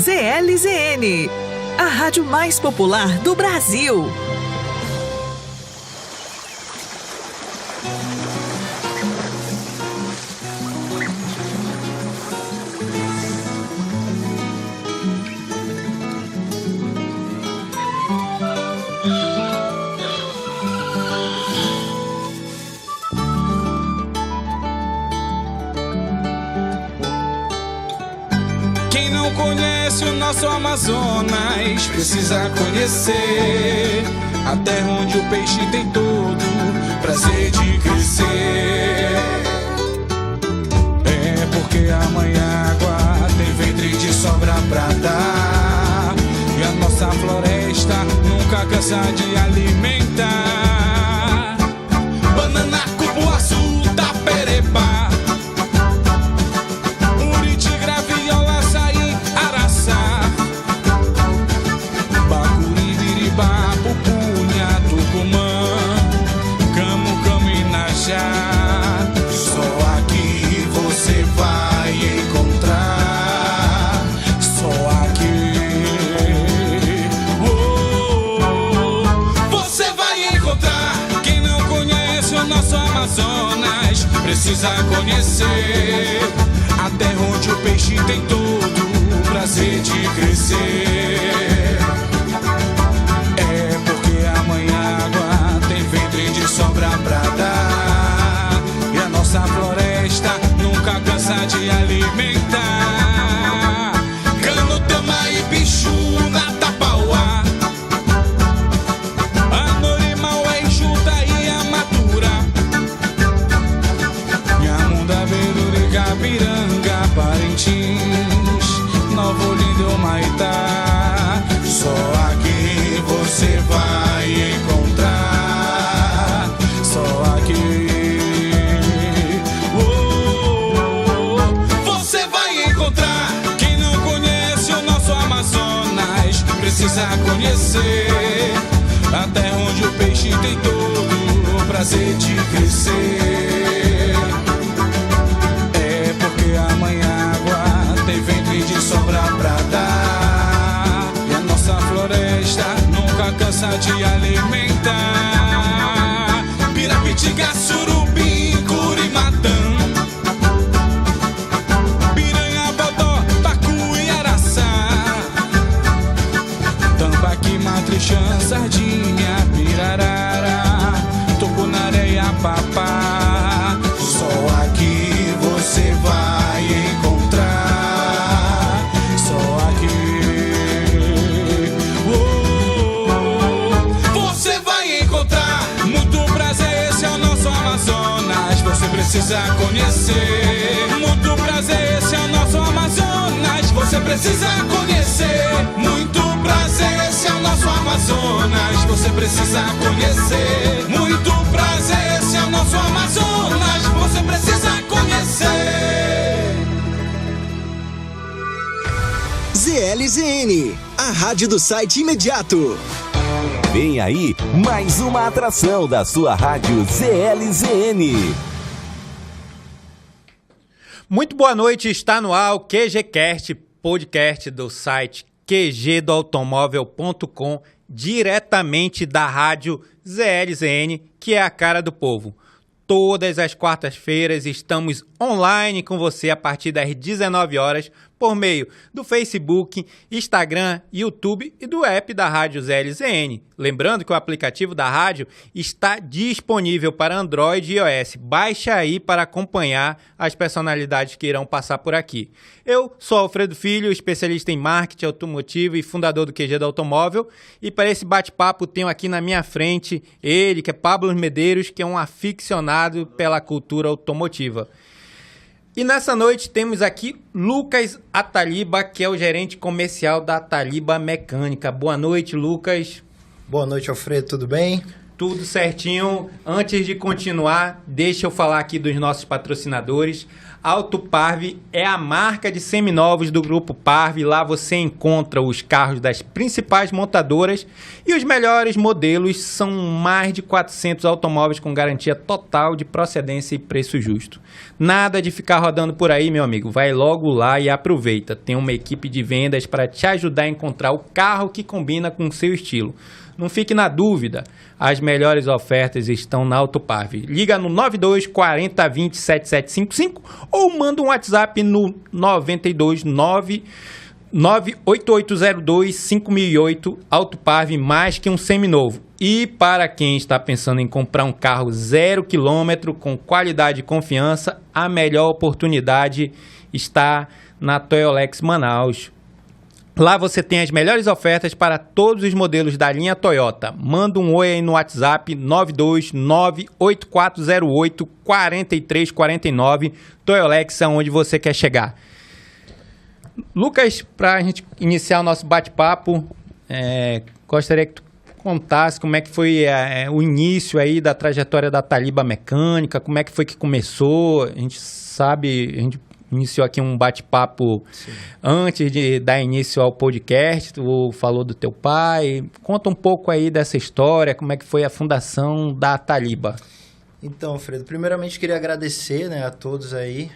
ZLZN, a rádio mais popular do Brasil. Conhece o nosso Amazonas, precisa conhecer a terra onde o peixe tem todo prazer de crescer. É porque a mãe água tem ventre de sobra pra dar, e a nossa floresta nunca cansa de alimentar. Banana, cupuaçu, tapereba, só aqui você vai encontrar, só aqui você vai encontrar. Quem não conhece o nosso Amazonas precisa conhecer a terra onde o peixe tem todo o prazer de crescer. É porque a mãe água tem ventre de sobra pra dar, e a nossa floresta nunca cansa de alimentar. Cano, tama e bicho na tapauá, Anorimauá, Enxuta e Amadura, Nhamunda, Beluri, Capiranga, Parintins, Novo Olinda, Humaitá. Só aqui você vai encontrar, só aqui você vai encontrar. Quem não conhece o nosso Amazonas precisa conhecer a terra onde o peixe tem todo o prazer de crescer. É porque a mãe água tem ventre de sobra pra dar, e a nossa floresta nunca cansa de alimentar. Pirapitinga, Surubim, Curimatã, Piranha, Bodó, Pacu e Araçá, Tambaqui, Matrichã, Sardinha, Pirarara, Tucunaré e Apapá. Só aqui você vai encontrar, só aqui você vai encontrar. Muito prazer, esse é o nosso Amazonas, você precisa conhecer. Muito prazer, esse é o nosso Amazonas, você precisa conhecer. Muito prazer, esse é o nosso Amazonas, você precisa conhecer. Muito prazer, esse é o nosso Amazonas, você precisa conhecer. ZLZN, a rádio do site imediato. Vem aí mais uma atração da sua rádio ZLZN. Muito boa noite, está no ar o QGCast, podcast do site qgdoautomóvel.com, diretamente da rádio ZLZN, que é a cara do povo. Todas as quartas-feiras estamos online com você a partir das 19 horas por meio do Facebook, Instagram, YouTube e do app da Rádio ZLZN. Lembrando que o aplicativo da rádio está disponível para Android e iOS. Baixa aí para acompanhar as personalidades que irão passar por aqui. Eu sou Alfredo Filho, especialista em marketing automotivo e fundador do QG do Automóvel. E para esse bate-papo tenho aqui na minha frente ele, que é Pablo Medeiros, que é um aficionado pela cultura automotiva. E nessa noite temos aqui Lucas Ataliba, que é o gerente comercial da Ataliba Mecânica. Boa noite, Lucas. Boa noite, Alfredo, tudo bem? Tudo certinho. Antes de continuar, deixa eu falar aqui dos nossos patrocinadores. Auto Parve é a marca de seminovos do Grupo Parve. Lá você encontra os carros das principais montadoras e os melhores modelos. São mais de 400 automóveis com garantia total de procedência e preço justo. Nada de ficar rodando por aí, meu amigo. Vai logo lá e aproveita. Tem uma equipe de vendas para te ajudar a encontrar o carro que combina com o seu estilo. Não fique na dúvida, as melhores ofertas estão na Auto Parve. Liga no 92 40 20 7755 ou manda um WhatsApp no 92 98802 5008. Auto Parve, mais que um seminovo. E para quem está pensando em comprar um carro 0 km com qualidade e confiança, a melhor oportunidade está na Toyolex Manaus. Lá você tem as melhores ofertas para todos os modelos da linha Toyota. Manda um oi aí no WhatsApp 92984084349. Toyolex é onde você quer chegar. Lucas, para a gente iniciar o nosso bate-papo, gostaria que tu contasse como é que foi o início aí da trajetória da Taliba Mecânica, como é que foi que começou. A gente iniciou aqui um bate-papo antes de dar início ao podcast. Tu falou do teu pai. Conta um pouco aí dessa história, como é que foi a fundação da Taliba. Então, Fredo, primeiramente queria agradecer, né, a todos aí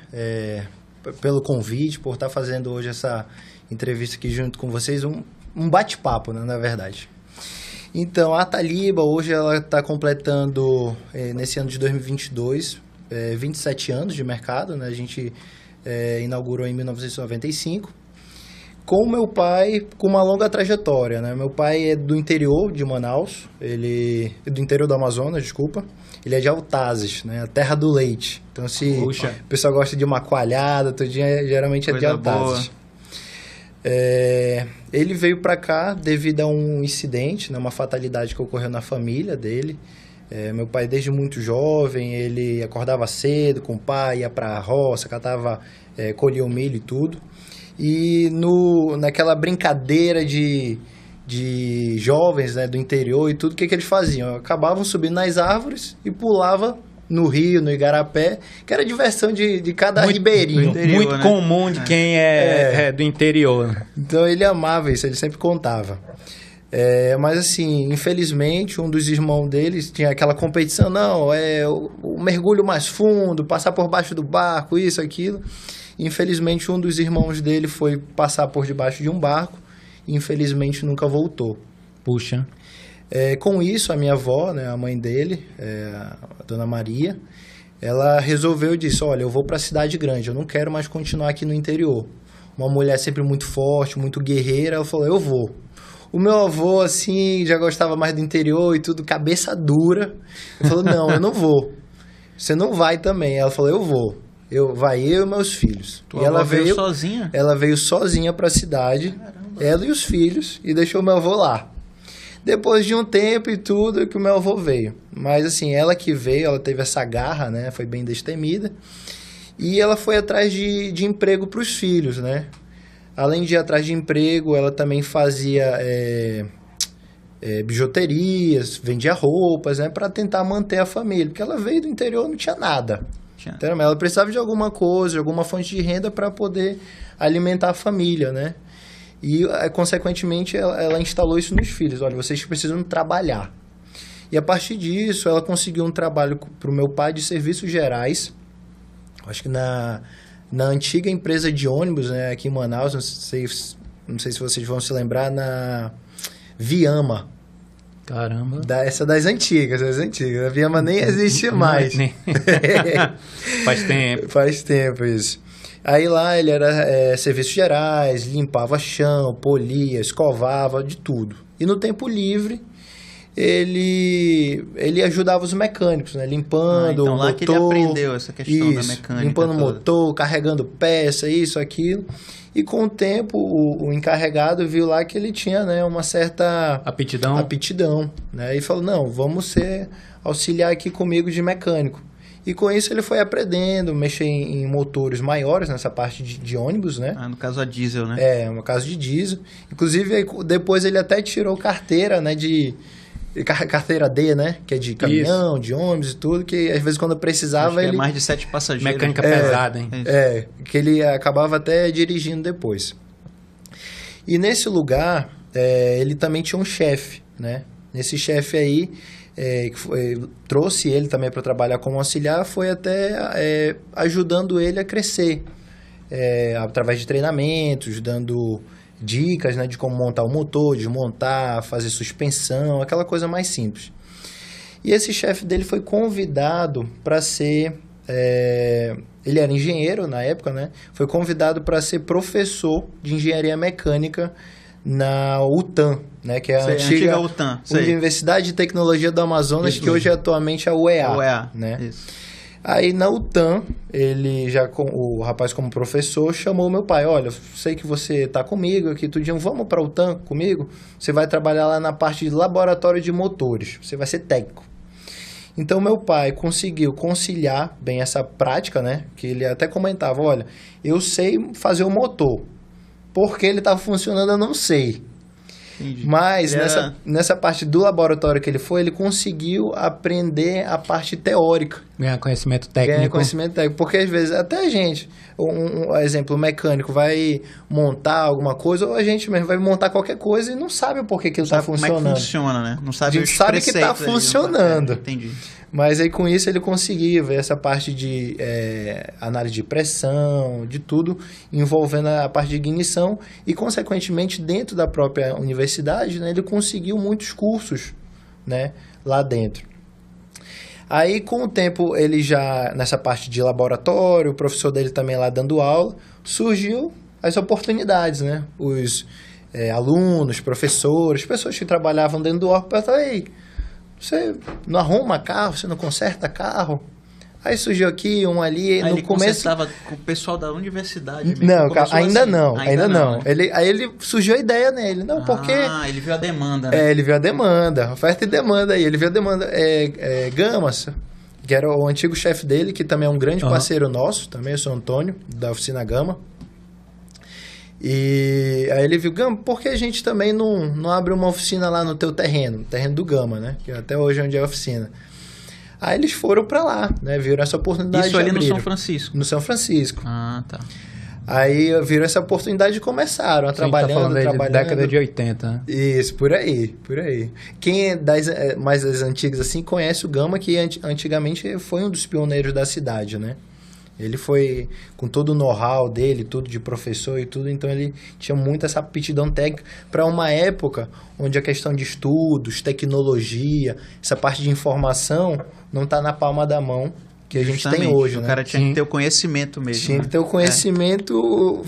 pelo convite, por estar fazendo hoje essa entrevista aqui junto com vocês, um bate-papo, né, na verdade. Então, a Taliba hoje ela está completando, nesse ano de 2022, 27 anos de mercado, né? A gente inaugurou em 1995, com o meu pai, com uma longa trajetória, né? Meu pai é do interior de Manaus, ele é do interior do Amazonas, desculpa. Ele é de Altazes, né? A terra do leite. Então, se o pessoal gosta de uma coalhada, tudinho, geralmente é de Altazes. Ele veio para cá devido a um incidente, né? Uma fatalidade que ocorreu na família dele. Meu pai, desde muito jovem, ele acordava cedo com o pai, ia para a roça, colhia o milho e tudo. E naquela brincadeira de jovens, né, do interior e tudo, o que eles faziam? Acabavam subindo nas árvores e pulavam no rio, no igarapé, que era a diversão de cada ribeirinho. Muito comum de quem é do interior. Então ele amava isso, ele sempre contava. Mas assim, infelizmente, um dos irmãos deles tinha aquela competição, o mergulho mais fundo, passar por baixo do barco, isso, aquilo. Infelizmente, um dos irmãos dele foi passar por debaixo de um barco e infelizmente nunca voltou. Puxa. Com isso, a minha avó, né, a mãe dele, a dona Maria, ela resolveu e disse, olha, eu vou para a cidade grande, eu não quero mais continuar aqui no interior. Uma mulher sempre muito forte, muito guerreira, ela falou, eu vou. O meu avô, assim, já gostava mais do interior e tudo, cabeça dura. Ele falou, não, eu não vou. Você não vai também. Ela falou, eu vou. Vai eu e meus filhos. Tua avó veio sozinha? Ela veio sozinha para a cidade, caramba, ela e os filhos, e deixou meu avô lá. Depois de um tempo e tudo, que o meu avô veio. Mas, assim, ela que veio, ela teve essa garra, né? Foi bem destemida. E ela foi atrás de emprego para os filhos, né? Além de ir atrás de emprego, ela também fazia bijuterias, vendia roupas, né, para tentar manter a família. Porque ela veio do interior, não tinha nada. Então, ela precisava de alguma coisa, de alguma fonte de renda para poder alimentar a família, né? E, consequentemente, ela instalou isso nos filhos. Olha, vocês precisam trabalhar. E, a partir disso, ela conseguiu um trabalho para o meu pai de serviços gerais. Acho que na antiga empresa de ônibus, né, aqui em Manaus, não sei se vocês vão se lembrar, na Viama. Caramba. Essa das antigas. A Viama nem existe mais. Faz tempo. Faz tempo isso. Aí lá ele era serviços gerais, limpava chão, polia, escovava, de tudo. E no tempo livre, ele ajudava os mecânicos, né? Limpando o motor. Então lá que ele aprendeu essa questão da mecânica. Limpando o motor, carregando peça, isso, aquilo. E com o tempo, o encarregado viu lá que ele tinha, né, uma certa aptidão, né? E falou, não, vamos auxiliar aqui comigo de mecânico. E com isso ele foi aprendendo, mexer em motores maiores, nessa parte de ônibus, né? No caso a diesel, né? No caso de diesel. Inclusive, depois ele até tirou carteira, né, de carteira D, né? Que é de caminhão, de ônibus e tudo, que às vezes quando precisava Acho que ele... é mais de 7 passageiros. Mecânica pesada, hein? que ele acabava até dirigindo depois. E nesse lugar, ele também tinha um chefe, né? Nesse chefe aí, trouxe ele também para trabalhar como auxiliar, foi até ajudando ele a crescer, através de treinamentos, dando dicas, né, de como montar o motor, desmontar, fazer suspensão, aquela coisa mais simples. E esse chefe dele foi convidado para ser... ele era engenheiro na época, né? Foi convidado para ser professor de engenharia mecânica na UTAM, né? Que é a antiga UTAM, Universidade de Tecnologia do Amazonas, isso que hoje é atualmente a UEA. Né? Isso. Aí na UTAM, o rapaz como professor chamou meu pai, olha, sei que você está comigo aqui, tudinho, vamos para a UTAM comigo? Você vai trabalhar lá na parte de laboratório de motores, você vai ser técnico. Então, meu pai conseguiu conciliar bem essa prática, né? Que ele até comentava, olha, eu sei fazer o motor. Por que ele estava funcionando, eu não sei. Entendi. Mas nessa parte do laboratório que ele foi, ele conseguiu aprender a parte teórica. Ganhar conhecimento técnico. Porque às vezes até a gente, um exemplo, o mecânico vai montar alguma coisa, ou a gente mesmo vai montar qualquer coisa e não sabe o porquê que ele está funcionando. Como é que funciona, né? Não sabe a gente sabe que está funcionando. Entendi. Mas aí com isso ele conseguia ver essa parte de análise de pressão, de tudo, envolvendo a parte de ignição e, consequentemente, dentro da própria universidade, né, ele conseguiu muitos cursos, né, lá dentro. Aí, com o tempo, ele já, nessa parte de laboratório, o professor dele também lá dando aula, surgiu as oportunidades, né? Os alunos, professores, pessoas que trabalhavam dentro do órgão, perguntavam, ei, você não arruma carro, você não conserta carro? Aí surgiu aqui, um ali, no no começo... conversava com o pessoal da universidade mesmo? Não, ainda assim. não, ainda não. Né? Aí ele surgiu a ideia nele, não, porque... Ah, ele viu a demanda, né? Ele viu a demanda, oferta e demanda aí, ele viu a demanda. Gamas, que era o antigo chefe dele, que também é um grande parceiro nosso, também eu sou Antônio, da oficina Gama. E aí ele viu, Gama, por que a gente também não abre uma oficina lá no teu terreno, no terreno do Gama, né? Que até hoje é onde é a oficina. Aí eles foram pra lá, né? Viram essa oportunidade. Isso ali no São Francisco? No São Francisco. Ah, tá. Aí viram essa oportunidade e começaram a trabalhar. Tá década de 80, né? Isso, por aí. Quem é mais das antigas assim conhece o Gama, que antigamente foi um dos pioneiros da cidade, né? Ele foi com todo o know-how dele, tudo de professor e tudo, então ele tinha muito essa aptidão técnica para uma época onde a questão de estudos, tecnologia, essa parte de informação não está na palma da mão que a gente tem hoje, né? O cara tinha que ter o conhecimento mesmo. Tinha que ter o conhecimento,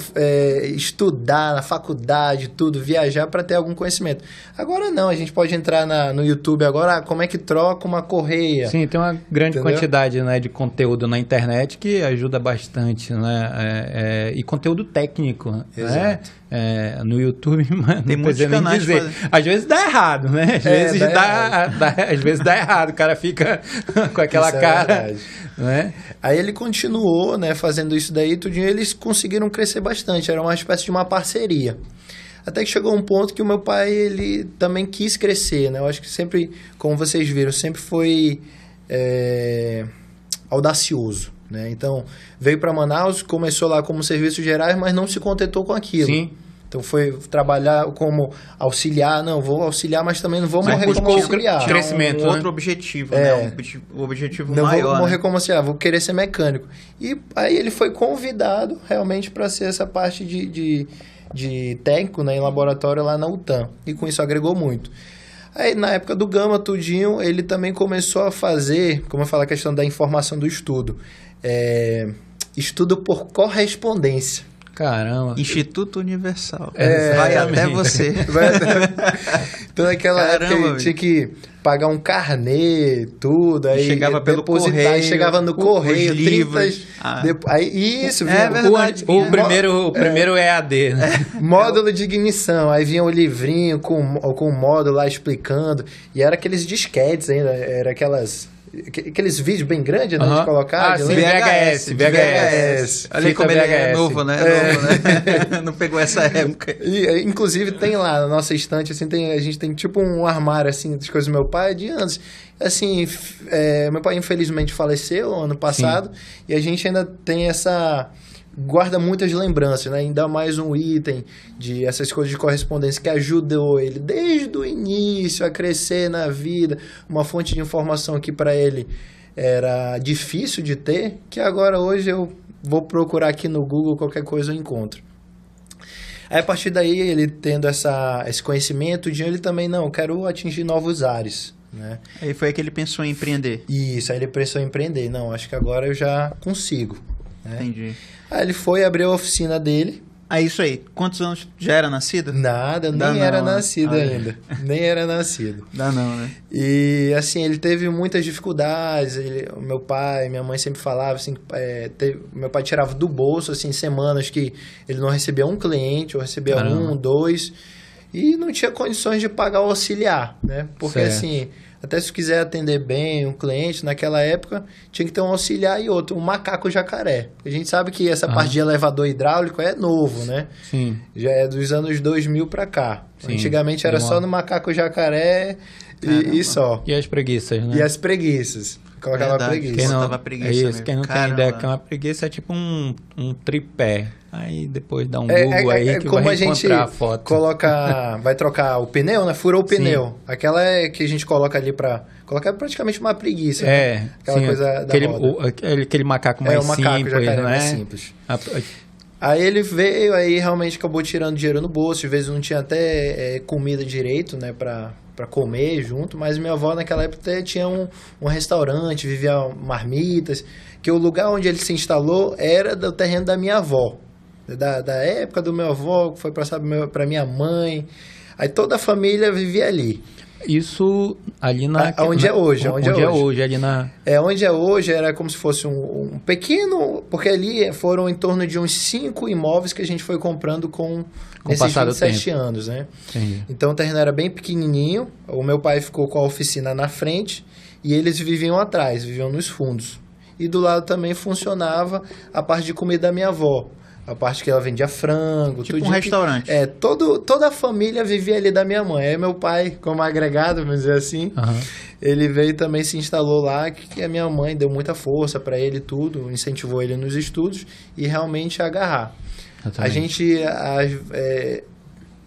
estudar na faculdade, tudo, viajar para ter algum conhecimento. Agora não, a gente pode entrar no YouTube agora, como é que troca uma correia. Sim, tem uma grande quantidade, né, de conteúdo na internet que ajuda bastante, né? E conteúdo técnico, né? No YouTube, mano, tem muitos canais nem dizer. Às vezes dá errado, né? Às vezes dá errado, o cara fica com aquela cara... Né? Aí ele continuou, né, fazendo isso daí, tudo, e eles conseguiram crescer bastante, era uma espécie de uma parceria. Até que chegou um ponto que o meu pai, ele também quis crescer, né? Eu acho que sempre, como vocês viram, sempre foi audacioso, né? Então, veio para Manaus, começou lá como serviços gerais, mas não se contentou com aquilo. Sim. Então foi trabalhar como auxiliar, não, vou auxiliar, mas também não vou morrer como auxiliar. Crescimento, outro objetivo, né? O objetivo não maior. Não vou morrer né? como auxiliar, vou querer ser mecânico. E aí ele foi convidado realmente para ser essa parte de técnico, né, em laboratório lá na UTAM. E com isso agregou muito. Aí na época do Gama, tudinho, ele também começou a fazer, como eu falo, a questão da informação do estudo. Estudo por correspondência. Caramba. Instituto Universal. Vai até você. Então naquela época ele tinha que pagar um carnê, tudo. Aí chegava pelo correio. Chegava no correio, os livros. Aí isso, verdade. O primeiro EAD, né? Módulo de ignição. Aí vinha o livrinho com o módulo lá explicando. E era aqueles disquetes ainda, era aquelas aqueles vídeos bem grandes, né? De colocar. sim, VHS. Olha aí como ele é novo, né? Não pegou essa época. E, inclusive, tem lá na nossa estante, assim, a gente tem tipo um armário, assim, das coisas do meu pai de anos. Assim, meu pai infelizmente faleceu ano passado, e a gente ainda tem guarda muitas lembranças, né? Ainda mais um item de essas coisas de correspondência que ajudou ele desde o início a crescer na vida, uma fonte de informação que para ele era difícil de ter, que agora hoje eu vou procurar aqui no Google, qualquer coisa eu encontro. Aí, a partir daí, ele tendo esse conhecimento, ele também, quero atingir novos ares, né? Aí foi aí que ele pensou em empreender. Isso, aí ele pensou em empreender. Acho que agora eu já consigo, né? Entendi. Aí ele foi abrir a oficina dele. É isso aí. Quantos anos já era nascido? Nada, nem era nascido ainda. Nem era nascido. Dá não, né? E, assim, ele teve muitas dificuldades. O meu pai, minha mãe sempre falavam, assim, meu pai tirava do bolso, assim, semanas que ele não recebia um cliente, ou recebia um, dois, e não tinha condições de pagar o auxiliar, né? Porque, assim, até se quiser atender bem um cliente, naquela época, tinha que ter um auxiliar e outro, um macaco jacaré. A gente sabe que essa parte de elevador hidráulico é novo, né? Sim. Já é dos anos 2000 para cá. Sim. Antigamente era só no macaco jacaré e só. E as preguiças, né? E as preguiças. Colocava preguiça. Quem não, Tava preguiça é isso, mesmo. quem não tem Caramba. ideia que é uma preguiça é tipo um tripé. Aí depois dá um Google aí que como vai a gente encontrar a foto. vai trocar o pneu, né? Furou o pneu. Aquela é que a gente coloca ali pra... Colocar praticamente uma preguiça. Né? Aquela coisa da roda. Aquele macaco mais o macaco simples, jacaré né? mais simples. Aí ele veio, aí realmente acabou tirando dinheiro no bolso. Às vezes não tinha até comida direito, né? Pra comer junto. Mas minha avó naquela época até tinha um restaurante, vivia marmitas. Que o lugar onde ele se instalou era do terreno da minha avó. Da época do meu avô, que foi passado para minha mãe. Aí toda a família vivia ali. Isso ali onde é hoje. Onde é hoje, ali na... Onde é hoje era como se fosse um pequeno... Porque ali foram em torno de uns 5 imóveis que a gente foi comprando nesses 27 anos, né? Entendi. Então o terreno era bem pequenininho. O meu pai ficou com a oficina na frente e eles viviam atrás, viviam nos fundos. E do lado também funcionava a parte de comida da minha avó. A parte que ela vendia frango. Tipo um restaurante. Toda a família vivia ali da minha mãe. Aí meu pai, como agregado, vamos dizer assim, ele veio também, se instalou lá, que a minha mãe deu muita força para ele, tudo, incentivou ele nos estudos e realmente agarrar. A gente...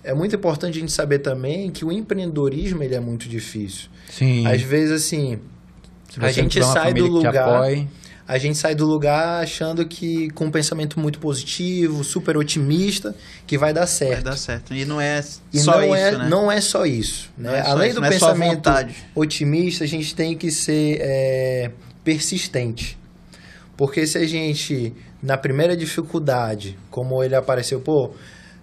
É muito importante a gente saber também que o empreendedorismo ele é muito difícil. Sim. Às vezes, assim, a gente sai do lugar... A gente sai do lugar achando que com um pensamento muito positivo, super otimista, que vai dar certo. Vai dar certo. E não é e só não isso, né? Não é só isso. Né? É só Além isso, do não é só pensamento vontade. otimista, a gente tem que ser persistente. Porque se a gente, na primeira dificuldade, como ele apareceu,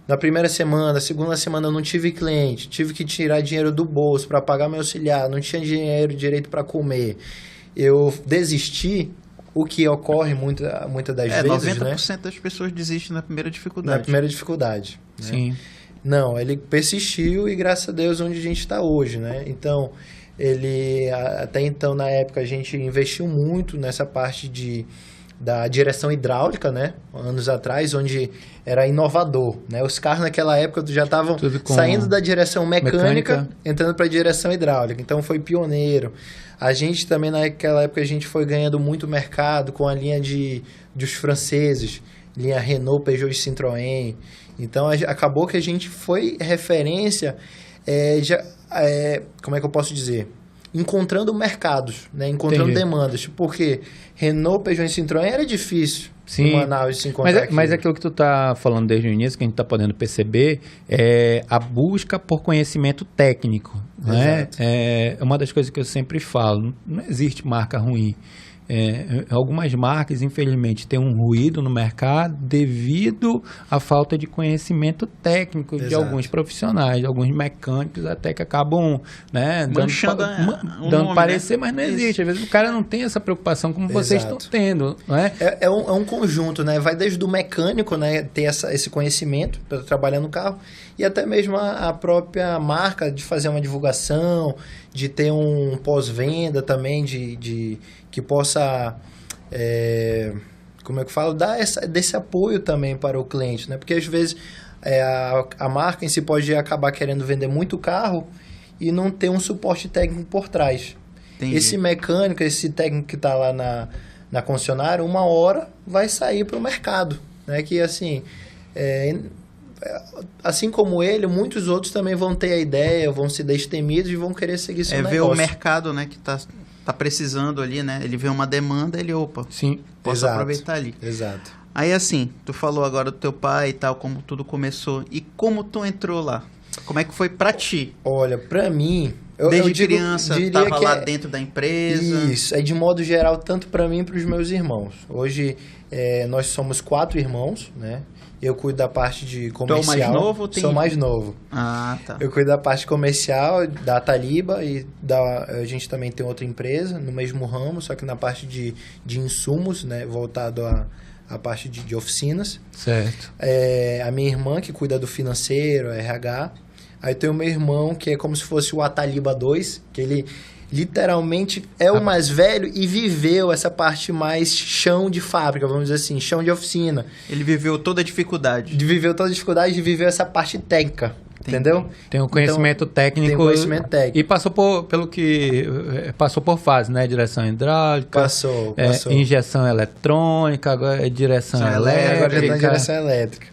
na primeira semana, segunda semana eu não tive cliente, tive que tirar dinheiro do bolso para pagar meu auxiliar, não tinha dinheiro direito para comer, eu desisti. O que ocorre muitas das vezes, 90% né? das pessoas desistem na primeira dificuldade. Na primeira dificuldade. Né? Sim. Não, ele persistiu e graças a Deus onde a gente está hoje, né? Então, até então, na época, a gente investiu muito nessa parte da direção hidráulica, né? Anos atrás, onde era inovador, né? Os carros naquela época já estavam saindo da direção mecânica. Entrando para a direção hidráulica. Então, foi pioneiro. A gente também, naquela época, a gente foi ganhando muito mercado com a linha dos franceses, linha Renault, Peugeot e Citroën. Então, acabou que a gente foi referência, como é que eu posso dizer? Encontrando mercados, né? Encontrando demandas. Porque Renault, Peugeot e Citroën era difícil. Sim, Manaus se encontrar mas aquilo que tu tá falando desde o início, que a gente tá podendo perceber, é a busca por conhecimento técnico, né? É uma das coisas que eu sempre falo, não existe marca ruim. Algumas marcas, infelizmente, têm um ruído no mercado devido à falta de conhecimento técnico de alguns profissionais, de alguns mecânicos até que acabam, né, dando parecer, né? Mas não existe. Às vezes o cara não tem essa preocupação como vocês estão tendo. Não é? É um conjunto, né? Vai desde o mecânico, né, ter esse conhecimento para trabalhar no carro, e até mesmo a própria marca de fazer uma divulgação, de ter um pós-venda também, de que possa, como é que eu falo, dar desse apoio também para o cliente, né? Porque às vezes a marca em si pode acabar querendo vender muito carro e não ter um suporte técnico por trás. Entendi. Esse mecânico, esse técnico que está lá na concessionária, uma hora vai sair para o mercado, né? Que assim, assim como ele, muitos outros também vão ter a ideia, vão ser destemidos e vão querer seguir seu negócio. Ver o mercado, né, que tá precisando ali, né? Ele vê uma demanda, ele, Sim, posso aproveitar ali. Exato. Aí assim, tu falou agora do teu pai e tal, como tudo começou. E como tu entrou lá? Como é que foi pra ti? Olha, pra mim... Desde criança, tava lá dentro da empresa? Isso, de modo geral, tanto pra mim e pros meus irmãos. Hoje, nós somos 4 irmãos, né? Eu cuido da parte de comercial. Tu é o mais novo? Ou tem... Sou mais novo. Ah, tá. Eu cuido da parte comercial, da Taliba, e a gente também tem outra empresa no mesmo ramo, só que na parte de insumos, né? Voltado a parte de oficinas. Certo. A minha irmã, que cuida do financeiro, RH. Aí tem o meu irmão, que é como se fosse o Ataliba 2, que ele literalmente é o mais velho e viveu essa parte mais chão de fábrica, vamos dizer assim, chão de oficina. Ele viveu toda a dificuldade. Viveu toda a dificuldade e viveu essa parte técnica. Entendeu? Tem um conhecimento técnico. Tem um conhecimento técnico. E passou passou por fase, né? Direção hidráulica. Passou. Injeção eletrônica, agora é direção elétrica. Agora já tá em direção elétrica.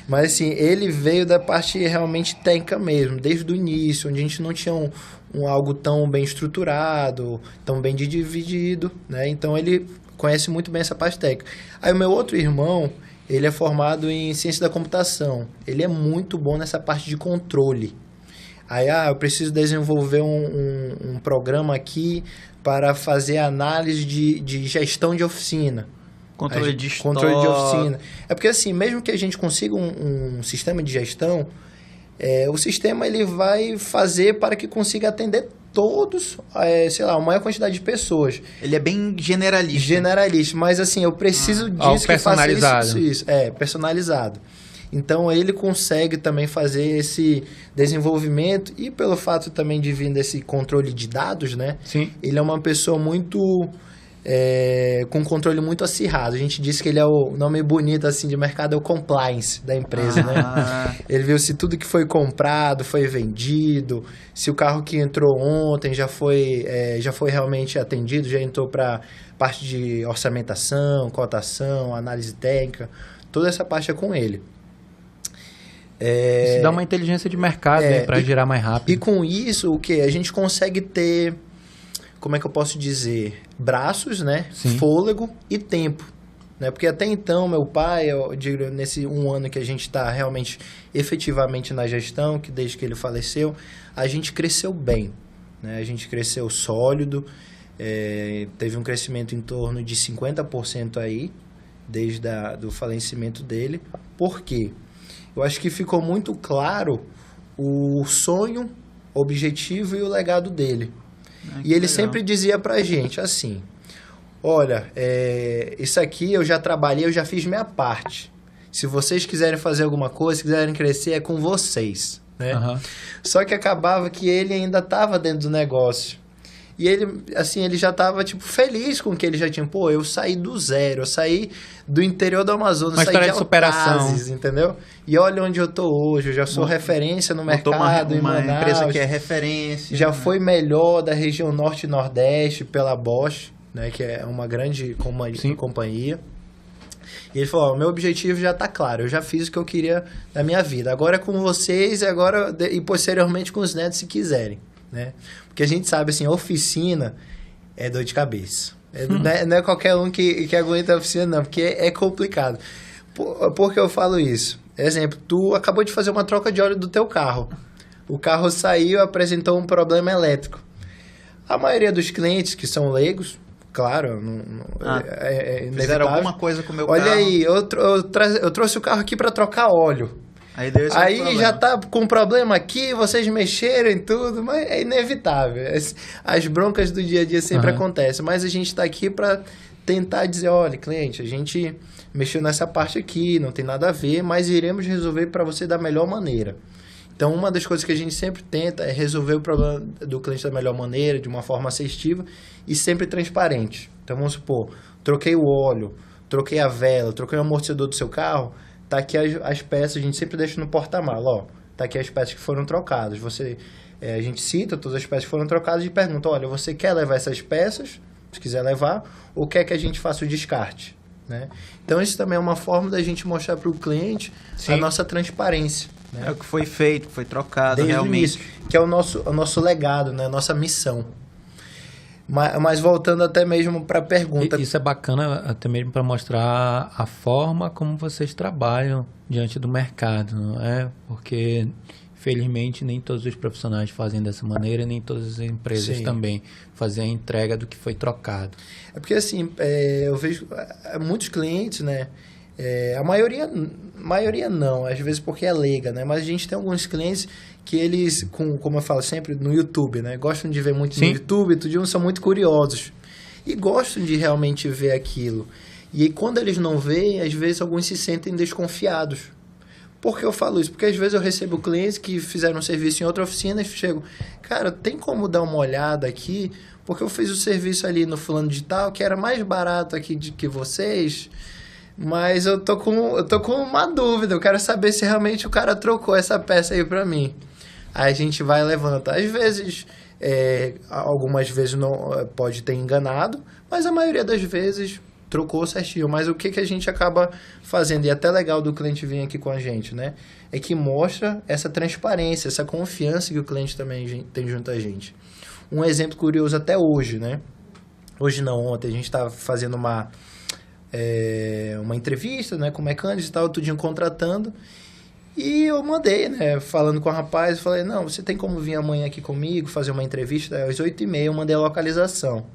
Mas assim, ele veio da parte realmente técnica mesmo, desde o início, onde a gente não tinha algo tão bem estruturado, tão bem dividido, né? Então ele conhece muito bem essa parte técnica. Aí o meu outro irmão, ele é formado em ciência da computação. Ele é muito bom nessa parte de controle. Aí, eu preciso desenvolver um programa aqui para fazer análise de gestão de oficina. Controle de estoque. Controle de oficina. É porque assim, mesmo que a gente consiga um sistema de gestão, o sistema ele vai fazer para que consiga atender todos, a maior quantidade de pessoas. Ele é bem generalista. Generalista, mas assim, eu preciso disso que faça isso. Personalizado. Então, ele consegue também fazer esse desenvolvimento e pelo fato também de vir desse controle de dados, né? Sim. Ele é uma pessoa muito... com um controle muito acirrado. A gente disse que ele é o nome bonito assim de mercado, é o compliance da empresa, né? Ele viu se tudo que foi comprado foi vendido, se o carro que entrou ontem já foi realmente atendido, já entrou para parte de orçamentação, cotação, análise técnica, toda essa parte é com ele. Isso dá uma inteligência de mercado para girar mais rápido. E com isso, o que? A gente consegue ter, como é que eu posso dizer, braços, né? Sim. Fôlego e tempo, né? Porque até então, meu pai, eu digo, nesse 1 ano que a gente está realmente, efetivamente na gestão, que desde que ele faleceu, a gente cresceu bem, né? A gente cresceu sólido, teve um crescimento em torno de 50% aí, desde do falecimento dele. Por quê? Eu acho que ficou muito claro o sonho, o objetivo e o legado dele. E ele sempre dizia pra gente assim, olha, isso aqui eu já trabalhei, eu já fiz minha parte. Se vocês quiserem fazer alguma coisa, se quiserem crescer, é com vocês, né? Uhum. Só que acabava que ele ainda estava dentro do negócio. E ele, assim, ele já estava, feliz com o que ele já tinha. Pô, eu saí do zero, eu saí do interior do Amazonas, uma saí de superação, Altazes, entendeu? E olha onde eu tô hoje, eu já sou referência no mercado em Manaus. Uma empresa que é referência. Já foi melhor da região norte e nordeste pela Bosch, né, que é uma grande companhia. E ele falou, meu objetivo já está claro, eu já fiz o que eu queria na minha vida. Agora é com vocês e posteriormente com os netos, se quiserem, né? Porque a gente sabe, assim, a oficina é dor de cabeça. Não é qualquer um que aguenta a oficina, não, porque é complicado. Por que eu falo isso? Exemplo, tu acabou de fazer uma troca de óleo do teu carro. O carro saiu e apresentou um problema elétrico. A maioria dos clientes que são leigos, claro, é inevitável. Fizeram alguma coisa com o meu carro. Olha aí, eu trouxe o carro aqui para trocar óleo. Aí já tá com problema aqui, vocês mexeram em tudo, mas é inevitável. As broncas do dia a dia sempre acontecem, mas a gente tá aqui para tentar dizer, olha, cliente, a gente mexeu nessa parte aqui, não tem nada a ver, mas iremos resolver para você da melhor maneira. Então, uma das coisas que a gente sempre tenta é resolver o problema do cliente da melhor maneira, de uma forma assertiva e sempre transparente. Então, vamos supor, troquei o óleo, troquei a vela, troquei o amortecedor do seu carro, tá aqui as peças, a gente sempre deixa no porta-mala, ó, tá aqui as peças que foram trocadas. A gente cita todas as peças que foram trocadas e pergunta, olha, você quer levar essas peças, se quiser levar, ou quer que a gente faça o descarte? Né? Então, isso também é uma forma da gente mostrar para o cliente a nossa transparência. Né? É o que foi feito, foi trocado Desde realmente. o início, que é o nosso legado, né? A nossa missão. Mas voltando até mesmo para a pergunta... Isso é bacana até mesmo para mostrar a forma como vocês trabalham diante do mercado, não é? Porque, felizmente, nem todos os profissionais fazem dessa maneira, nem todas as empresas também fazem a entrega do que foi trocado. É porque, assim, eu vejo muitos clientes, né? A maioria não, às vezes porque é leiga, né? Mas a gente tem alguns clientes que eles, como eu falo sempre, no YouTube, né? Gostam de ver muito no YouTube, tudo, são muito curiosos. E gostam de realmente ver aquilo. E aí, quando eles não veem, às vezes alguns se sentem desconfiados. Por que eu falo isso? Porque às vezes eu recebo clientes que fizeram um serviço em outra oficina e chego, cara, tem como dar uma olhada aqui? Porque eu fiz o serviço ali no fulano de tal, que era mais barato aqui que vocês... Mas eu tô com uma dúvida, eu quero saber se realmente o cara trocou essa peça aí pra mim. Aí a gente vai e levanta. Às vezes, algumas vezes não pode ter enganado, mas a maioria das vezes trocou certinho. Mas o que a gente acaba fazendo, e até legal do cliente vir aqui com a gente, né? É que mostra essa transparência, essa confiança que o cliente também tem junto a gente. Um exemplo curioso até hoje, né? Hoje não, ontem a gente estava fazendo uma entrevista, né, com mecânicos e tal, tudinho contratando, e eu mandei, né, falando com o rapaz, eu falei, não, você tem como vir amanhã aqui comigo, fazer uma entrevista, às 8h30, eu mandei a localização.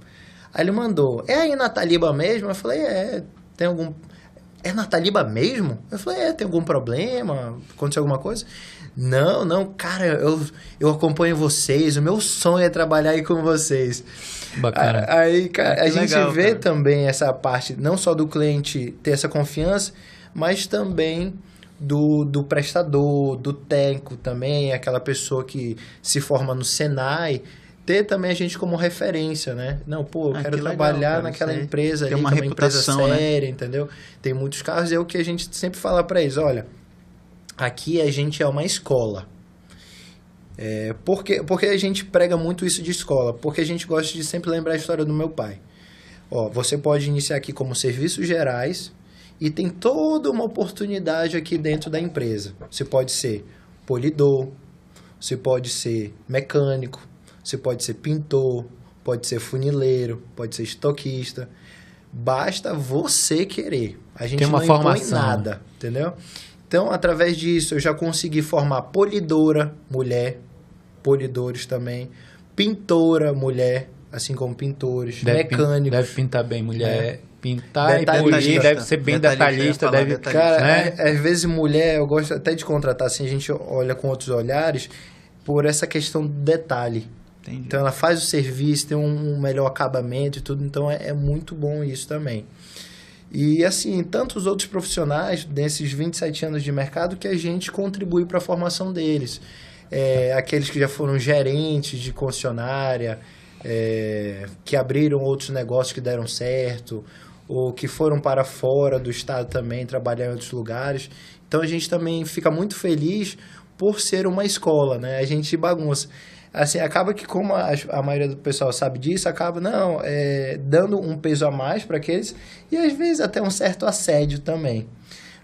Aí ele mandou, é aí na Taliba mesmo? Eu falei, tem algum... É na Taliba mesmo? Eu falei, tem algum problema? Aconteceu alguma coisa? Não, cara, eu acompanho vocês, o meu sonho é trabalhar aí com vocês. Bacana. Aí, cara, a gente legal, vê cara. também essa parte, não só do cliente ter essa confiança, mas também do prestador, do técnico também, aquela pessoa que se forma no Senai, ter também a gente como referência, né? Não, eu quero que trabalhar legal, cara, naquela isso aí empresa ali, tem uma que é uma empresa reputação, né? séria, entendeu? Tem muitos carros, e é o que a gente sempre fala para eles, olha, aqui a gente é uma escola. Porque a gente prega muito isso de escola? Porque a gente gosta de sempre lembrar a história do meu pai. Você pode iniciar aqui como serviços gerais e tem toda uma oportunidade aqui dentro da empresa. Você pode ser polidor, você pode ser mecânico, você pode ser pintor, pode ser funileiro, pode ser estoquista. Basta você querer. A gente tem uma não formação, impõe nada, entendeu? Então, através disso, eu já consegui formar polidora, mulher, polidores também, pintora, mulher, assim como pintores, mecânicos. Deve pintar bem, mulher. Pintar Detalhista. e polir, deve ser bem detalhista. Cara, né? às vezes mulher, eu gosto até de contratar, assim, a gente olha com outros olhares, por essa questão do detalhe. Entendi. Então, ela faz o serviço, tem um melhor acabamento e tudo, então é muito bom isso também. E, assim, tantos outros profissionais desses 27 anos de mercado que a gente contribui para a formação deles. Aqueles que já foram gerentes de concessionária, que abriram outros negócios que deram certo, ou que foram para fora do estado também, trabalhar em outros lugares. Então, a gente também fica muito feliz por ser uma escola, né? A gente bagunça. Assim, acaba que, como a maioria do pessoal sabe disso, acaba dando um peso a mais para aqueles e às vezes até um certo assédio também.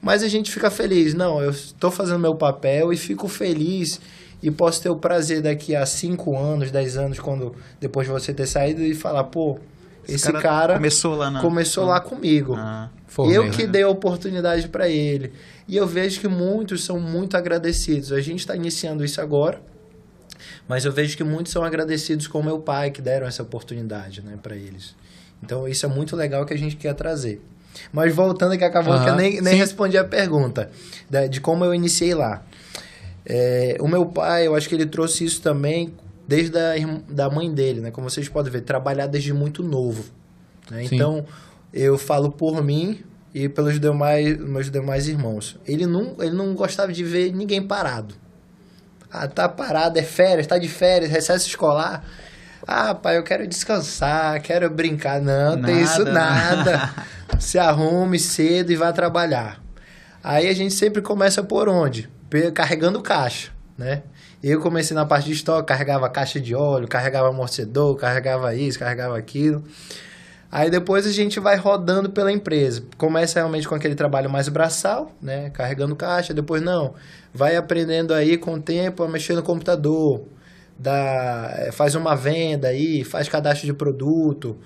Mas a gente fica feliz. Não, eu estou fazendo meu papel e fico feliz e posso ter o prazer daqui a 5 anos, 10 anos, depois de você ter saído e falar, esse cara começou lá comigo. Eu que dei a oportunidade para ele. E eu vejo que muitos são muito agradecidos. A gente está iniciando isso agora. Mas eu vejo que muitos são agradecidos com o meu pai, que deram essa oportunidade, né, para eles. Então, isso é muito legal que a gente quer trazer. Mas voltando que acabou que eu nem respondi a pergunta de como eu iniciei lá. O meu pai, eu acho que ele trouxe isso também desde da mãe dele, né? Como vocês podem ver, trabalhar desde muito novo. Né? Então, eu falo por mim e pelos meus demais irmãos. Ele não gostava de ver ninguém parado. Ah, tá parado, é férias, tá de férias, recesso escolar. Ah, pai, eu quero descansar, quero brincar. Não, tem isso nada. Se arrume cedo e vá trabalhar. Aí a gente sempre começa por onde? Carregando caixa, né? Eu comecei na parte de estoque, carregava caixa de óleo, carregava amortecedor, carregava isso, carregava aquilo. Aí depois a gente vai rodando pela empresa. Começa realmente com aquele trabalho mais braçal, né? Carregando caixa, depois não. Vai aprendendo aí com o tempo a mexer no computador. Faz uma venda aí, faz cadastro de produto,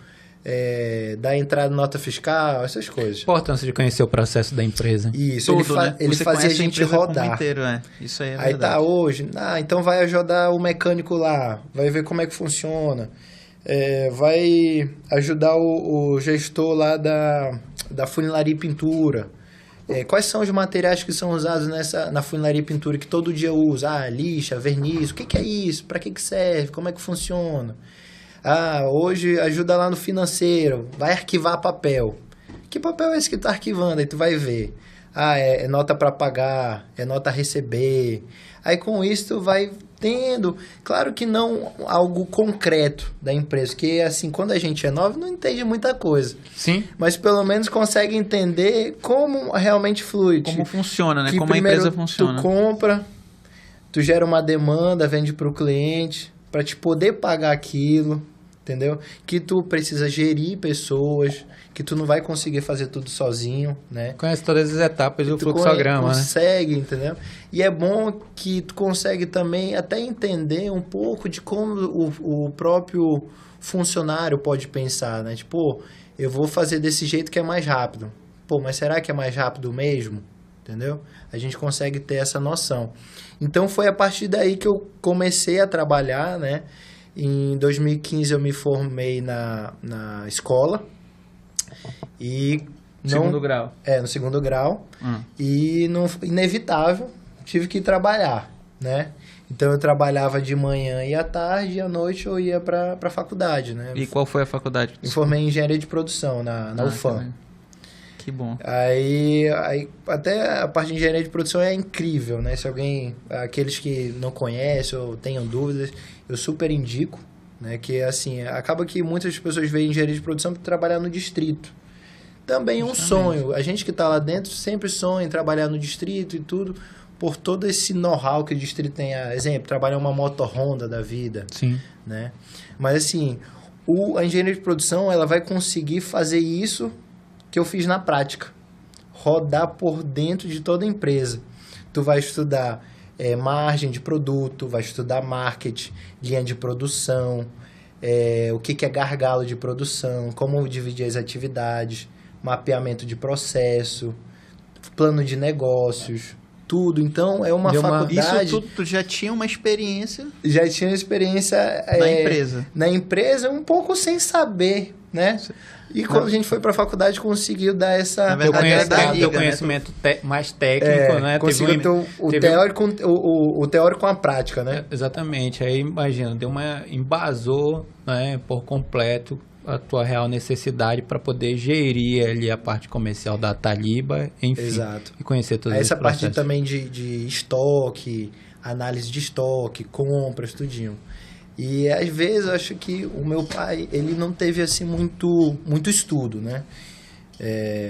dá entrada em nota fiscal, essas coisas. Importância de conhecer o processo da empresa. Isso, Tudo, né? ele Você fazia a conhece gente empresa como rodar. inteiro, Isso aí é Aí verdade. tá hoje, então vai ajudar o mecânico lá, vai ver como é que funciona, vai ajudar o gestor lá da funilaria e pintura. Quais são os materiais que são usados na funilaria e pintura que todo dia usa? Ah, lixa, verniz, o que é isso? Para que serve? Como é que funciona? Ah, hoje ajuda lá no financeiro, vai arquivar papel. Que papel é esse que tu tá arquivando? Aí tu vai ver. Ah, é nota para pagar, é nota a receber. Aí com isso tu vai tendo, claro que não algo concreto da empresa, porque assim, quando a gente é novo, não entende muita coisa. Sim. Mas pelo menos consegue entender como realmente flui. Como funciona, né? Que Como a primeiro empresa funciona. Tu compra, tu gera uma demanda, vende para o cliente, para te poder pagar aquilo, entendeu? Que tu precisa gerir pessoas, que tu não vai conseguir fazer tudo sozinho, né? Conhece todas as etapas do Tu fluxograma, né? consegue, entendeu? E é bom que tu consegue também até entender um pouco de como o próprio funcionário pode pensar, né? Tipo, eu vou fazer desse jeito que é mais rápido. Pô, mas será que é mais rápido mesmo? Entendeu? A gente consegue ter essa noção. Então foi a partir daí que eu comecei a trabalhar, né? Em 2015 eu me formei na escola. E Segundo grau. no segundo grau. E inevitável, tive que trabalhar, né? Então eu trabalhava de manhã e à tarde, e à noite eu ia para a faculdade, né? E qual foi a faculdade? Me formei em engenharia de produção na UFAM. Que bom. Aí até a parte de engenharia de produção é incrível, né? Se aqueles que não conhecem ou tenham dúvidas, eu super indico, né? Que assim, acaba que muitas pessoas veem engenharia de produção para trabalhar no distrito. Também é um sonho. A gente que está lá dentro sempre sonha em trabalhar no distrito e tudo, por todo esse know-how que o distrito tem. Exemplo, trabalhar uma moto Honda da vida. Sim. Né? Mas assim, a engenharia de produção ela vai conseguir fazer isso que eu fiz na prática. Rodar por dentro de toda a empresa. Tu vai estudar margem de produto, vai estudar marketing, linha de produção, o que é gargalo de produção, como dividir as atividades, mapeamento de processo, plano de negócios, tudo. Então, é uma faculdade... Isso tudo, tu já tinha uma experiência... Já tinha experiência... na empresa. Na empresa, um pouco sem saber, né? E quando a gente foi para a faculdade, conseguiu dar essa... Na verdade, teu conhecimento mais técnico, né? Conseguiu o teórico com a prática, né? Exatamente. Aí, imagina, embasou, né, por completo a tua real necessidade para poder gerir ali a parte comercial da Taliba, enfim. Exato. E conhecer todos essa os parte processos. também de estoque, análise de estoque, compras, tudinho. E às vezes eu acho que o meu pai, ele não teve assim muito estudo, né?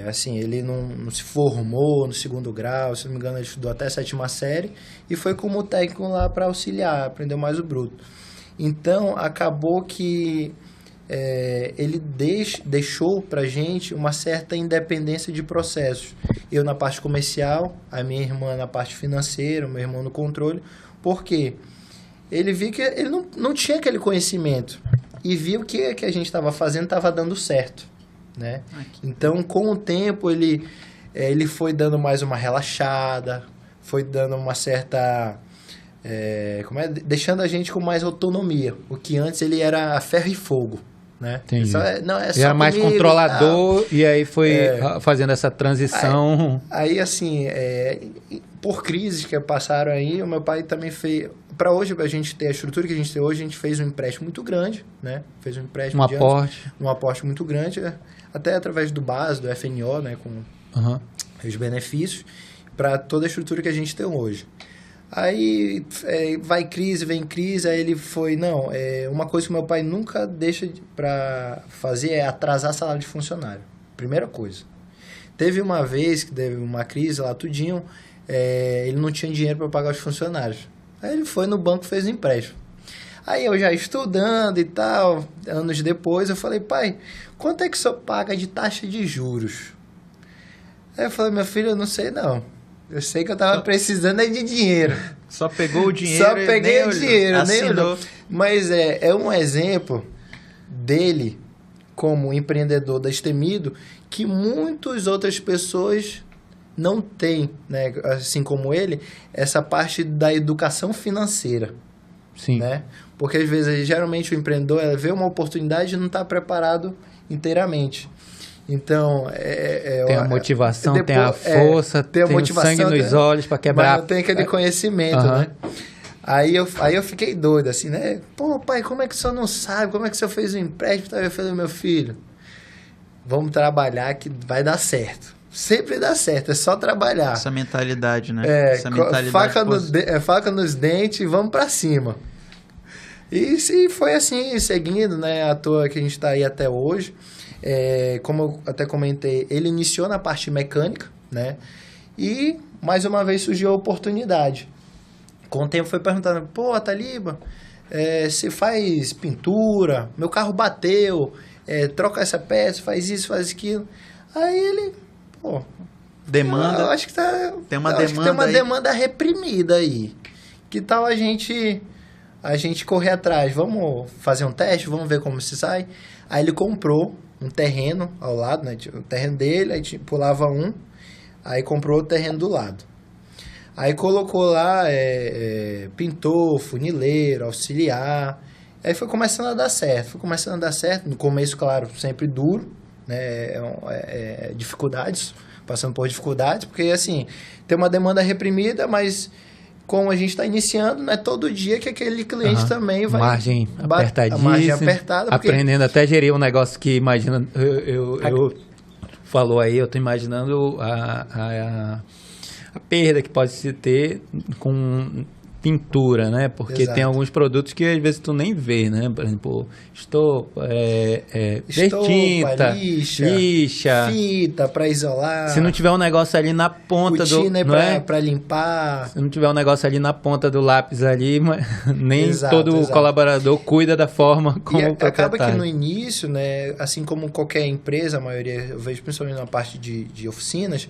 Assim, ele não se formou no segundo grau, se não me engano ele estudou até a 7ª série e foi como técnico lá para auxiliar, aprendeu mais o bruto. Então acabou que ele deixou pra gente uma certa independência de processos. Eu na parte comercial, a minha irmã na parte financeira, o meu irmão no controle. Por quê? Ele viu que ele não tinha aquele conhecimento e viu que o que a gente estava fazendo estava dando certo, né? Então, com o tempo, ele foi dando mais uma relaxada, foi dando uma certa... deixando a gente com mais autonomia. O que antes ele era ferro e fogo, né? Entendi. Ele era mais controlador e aí foi fazendo essa transição. Aí assim, por crises que passaram aí, o meu pai também fez... Para hoje, a gente ter a estrutura que a gente tem hoje, a gente fez um empréstimo muito grande, né? Fez um empréstimo um aporte muito grande, até através do BAS, do FNO, né? Com os benefícios, para toda a estrutura que a gente tem hoje. Aí vai crise, vem crise, aí ele foi, não, uma coisa que meu pai nunca deixa pra fazer é atrasar salário de funcionário. Primeira coisa. Teve uma vez que teve uma crise lá, tudinho, ele não tinha dinheiro para pagar os funcionários. Aí ele foi no banco e fez um empréstimo. Aí eu já estudando e tal, anos depois, eu falei, pai, quanto é que o senhor paga de taxa de juros? Aí eu falei, meu filho, eu não sei não. Eu sei que eu tava precisando aí de dinheiro. Só pegou o dinheiro. Só peguei o dinheiro, nem assinou. olhou. Mas é um exemplo dele, como empreendedor destemido, que muitas outras pessoas não têm, né? Assim como ele, essa parte da educação financeira. Sim. Né? Porque às vezes, geralmente, o empreendedor vê uma oportunidade e não está preparado inteiramente. Então, tem a motivação, tem a força, tem o sangue nos olhos para quebrar. Mas não tem aquele conhecimento, né? Aí eu fiquei doido, assim, né? Pô, pai, como é que o senhor não sabe? Como é que o senhor fez um empréstimo? Eu falei, meu filho, vamos trabalhar que vai dar certo. Sempre dá certo, é só trabalhar. Essa mentalidade, né? Essa mentalidade faca nos dentes e vamos pra cima. E foi assim, seguindo, né? À toa que a gente tá aí até hoje. Como eu até comentei, ele iniciou na parte mecânica, né? E, mais uma vez, surgiu a oportunidade. Com o tempo foi perguntando, pô, Taliba, você faz pintura, meu carro bateu, troca essa peça, faz isso, faz aquilo. Aí ele, pô... Demanda. Eu acho que tem uma demanda reprimida aí. Que tal a gente correr atrás? Vamos fazer um teste, vamos ver como se sai. Aí ele comprou um terreno ao lado, né? O terreno dele, aí pulava aí comprou o terreno do lado. Aí colocou lá, pintor, funileiro, auxiliar. Aí foi começando a dar certo. No começo, claro, sempre duro, né? Dificuldades, passando por dificuldades, porque assim, tem uma demanda reprimida, mas como a gente está iniciando, não é todo dia que aquele cliente também vai... Margem apertadíssima. Margem apertada. Porque... Aprendendo até a gerir um negócio que, imagina, eu falou aí, eu tô imaginando a perda que pode se ter com pintura, né? Porque Exato. tem alguns produtos que às vezes tu nem vê, né? Por exemplo, estopa, lixa, fita para isolar. Se não tiver um negócio ali na ponta para limpar. Se não tiver um negócio ali na ponta do lápis ali, nem exato, todo colaborador cuida da forma como o proprietário. Acaba que no início, né? Assim como qualquer empresa, a maioria, eu vejo principalmente na parte de oficinas,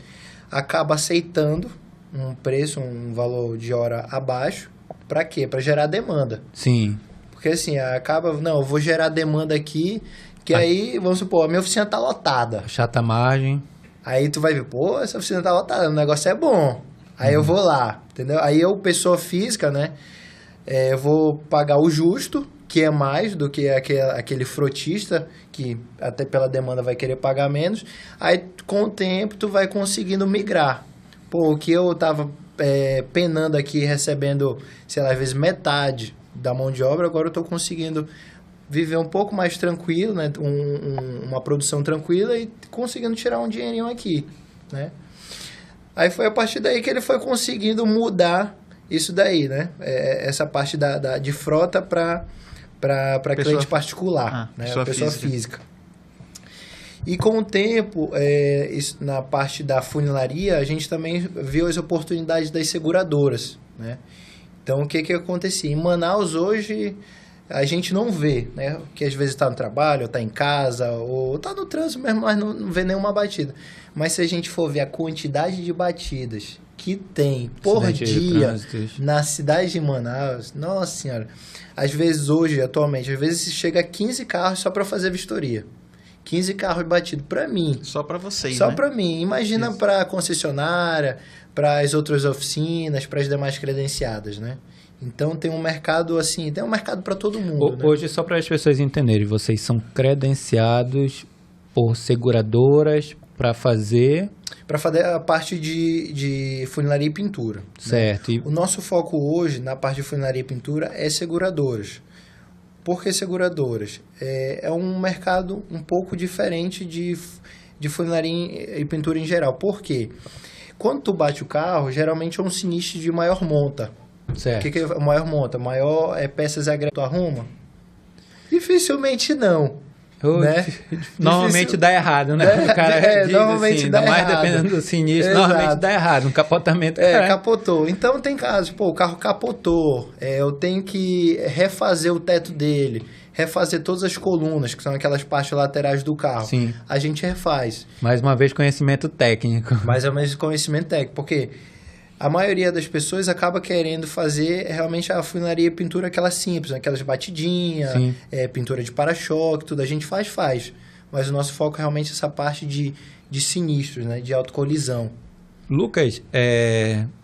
acaba aceitando um preço, um valor de hora abaixo. Para quê? Para gerar demanda. Sim. Porque assim, eu vou gerar demanda aqui, que aí, vamos supor, a minha oficina tá lotada. Chata margem. Aí tu vai ver, pô, essa oficina tá lotada, o negócio é bom. Aí eu vou lá, entendeu? Aí eu, pessoa física, né, eu vou pagar o justo, que é mais do que aquele frotista, que até pela demanda vai querer pagar menos. Aí, com o tempo, tu vai conseguindo migrar. Pô, o que eu tava penando aqui, recebendo, sei lá, às vezes metade da mão de obra, agora eu tô conseguindo viver um pouco mais tranquilo, né? Uma produção tranquila e conseguindo tirar um dinheirinho aqui, né? Aí foi a partir daí que ele foi conseguindo mudar isso daí, né? Essa parte de frota para cliente particular, né? Pessoa física. E com o tempo, na parte da funilaria, a gente também viu as oportunidades das seguradoras, né? Então, o que acontecia? Em Manaus, hoje, a gente não vê, né? Que às vezes está no trabalho, ou está em casa, ou está no trânsito mesmo, mas não vê nenhuma batida. Mas se a gente for ver a quantidade de batidas que tem por dia na cidade de Manaus, nossa senhora, às vezes hoje, atualmente, às vezes chega a 15 carros só para fazer vistoria. 15 carros batidos para mim. Só para vocês, Só né? para mim. Imagina para a concessionária, para as outras oficinas, para as demais credenciadas, né? Então tem um mercado assim, tem um mercado para todo mundo. Né? Hoje, só para as pessoas entenderem, vocês são credenciados por seguradoras para fazer a parte de funilaria e pintura. Certo. Né? O nosso foco hoje na parte de funilaria e pintura é seguradoras. Por que seguradoras? É um mercado um pouco diferente de funilaria e pintura em geral. Por quê? Quando tu bate o carro, geralmente é um sinistro de maior monta. Certo. O que é o maior monta? O maior é peças agregadas, tu arruma? Dificilmente não. Né? Normalmente dá errado, né? O cara diz normalmente assim, dá ainda mais errado. dependendo do sinistro, Exato. normalmente dá errado. Um capotamento. Capotou. Então tem casos, o carro capotou, eu tenho que refazer o teto dele, refazer todas as colunas, que são aquelas partes laterais do carro. Sim. A gente refaz. Mais uma vez, conhecimento técnico. Mas é o mesmo conhecimento técnico, porque a maioria das pessoas acaba querendo fazer realmente a funilaria e pintura aquela simples, aquelas batidinhas, pintura de para-choque, tudo. A gente faz. Mas o nosso foco é realmente essa parte de sinistros, né? De autocolisão. Lucas,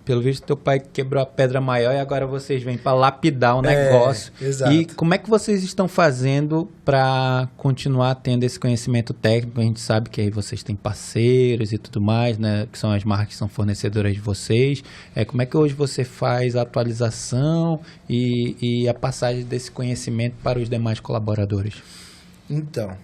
pelo visto teu pai quebrou a pedra maior e agora vocês vêm para lapidar o negócio. Exato. E como é que vocês estão fazendo para continuar tendo esse conhecimento técnico? A gente sabe que aí vocês têm parceiros e tudo mais, né? Que são as marcas que são fornecedoras de vocês. Como é que hoje você faz a atualização e a passagem desse conhecimento para os demais colaboradores? Então,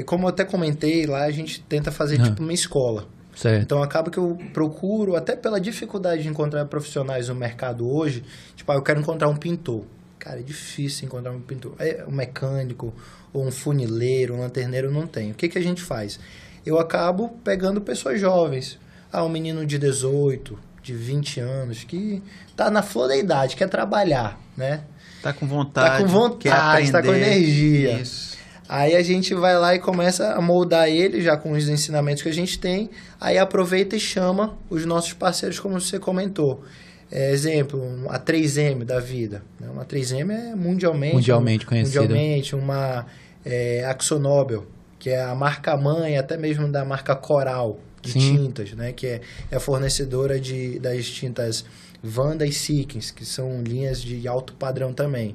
como eu até comentei, lá a gente tenta fazer tipo uma escola. Certo. Então acaba que eu procuro, até pela dificuldade de encontrar profissionais no mercado hoje, tipo, eu quero encontrar um pintor. Cara, é difícil encontrar um pintor. Um mecânico, ou um funileiro, um lanterneiro, não tem. O que a gente faz? Eu acabo pegando pessoas jovens. Um menino de 18, de 20 anos, que tá na flor da idade, quer trabalhar, né? Tá com vontade. Quer aprender, tá com energia. Isso. Aí a gente vai lá e começa a moldar ele, já com os ensinamentos que a gente tem, aí aproveita e chama os nossos parceiros, como você comentou. Exemplo, a 3M da vida. Uma 3M é mundialmente conhecida. Mundialmente, uma AkzoNobel, que é a marca-mãe, até mesmo da marca Coral, de tintas, né? Que é a fornecedora das tintas Wanda e Sikkens, que são linhas de alto padrão também.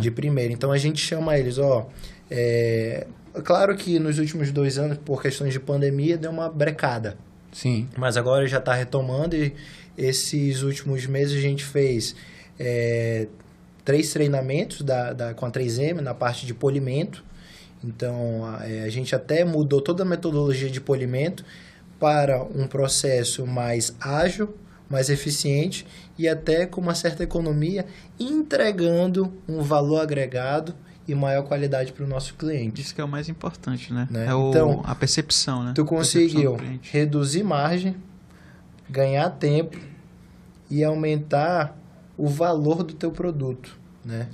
De primeira. Então a gente chama eles, claro que nos últimos 2 anos, por questões de pandemia, deu uma brecada. Sim. Mas agora já está retomando e esses últimos meses a gente fez 3 treinamentos com a 3M na parte de polimento. Então a gente até mudou toda a metodologia de polimento para um processo mais ágil, mais eficiente e até com uma certa economia, entregando um valor agregado e maior qualidade para o nosso cliente. Isso que é o mais importante, né? Então, a percepção, né? Tu conseguiu reduzir margem, ganhar tempo e aumentar o valor do teu produto, né?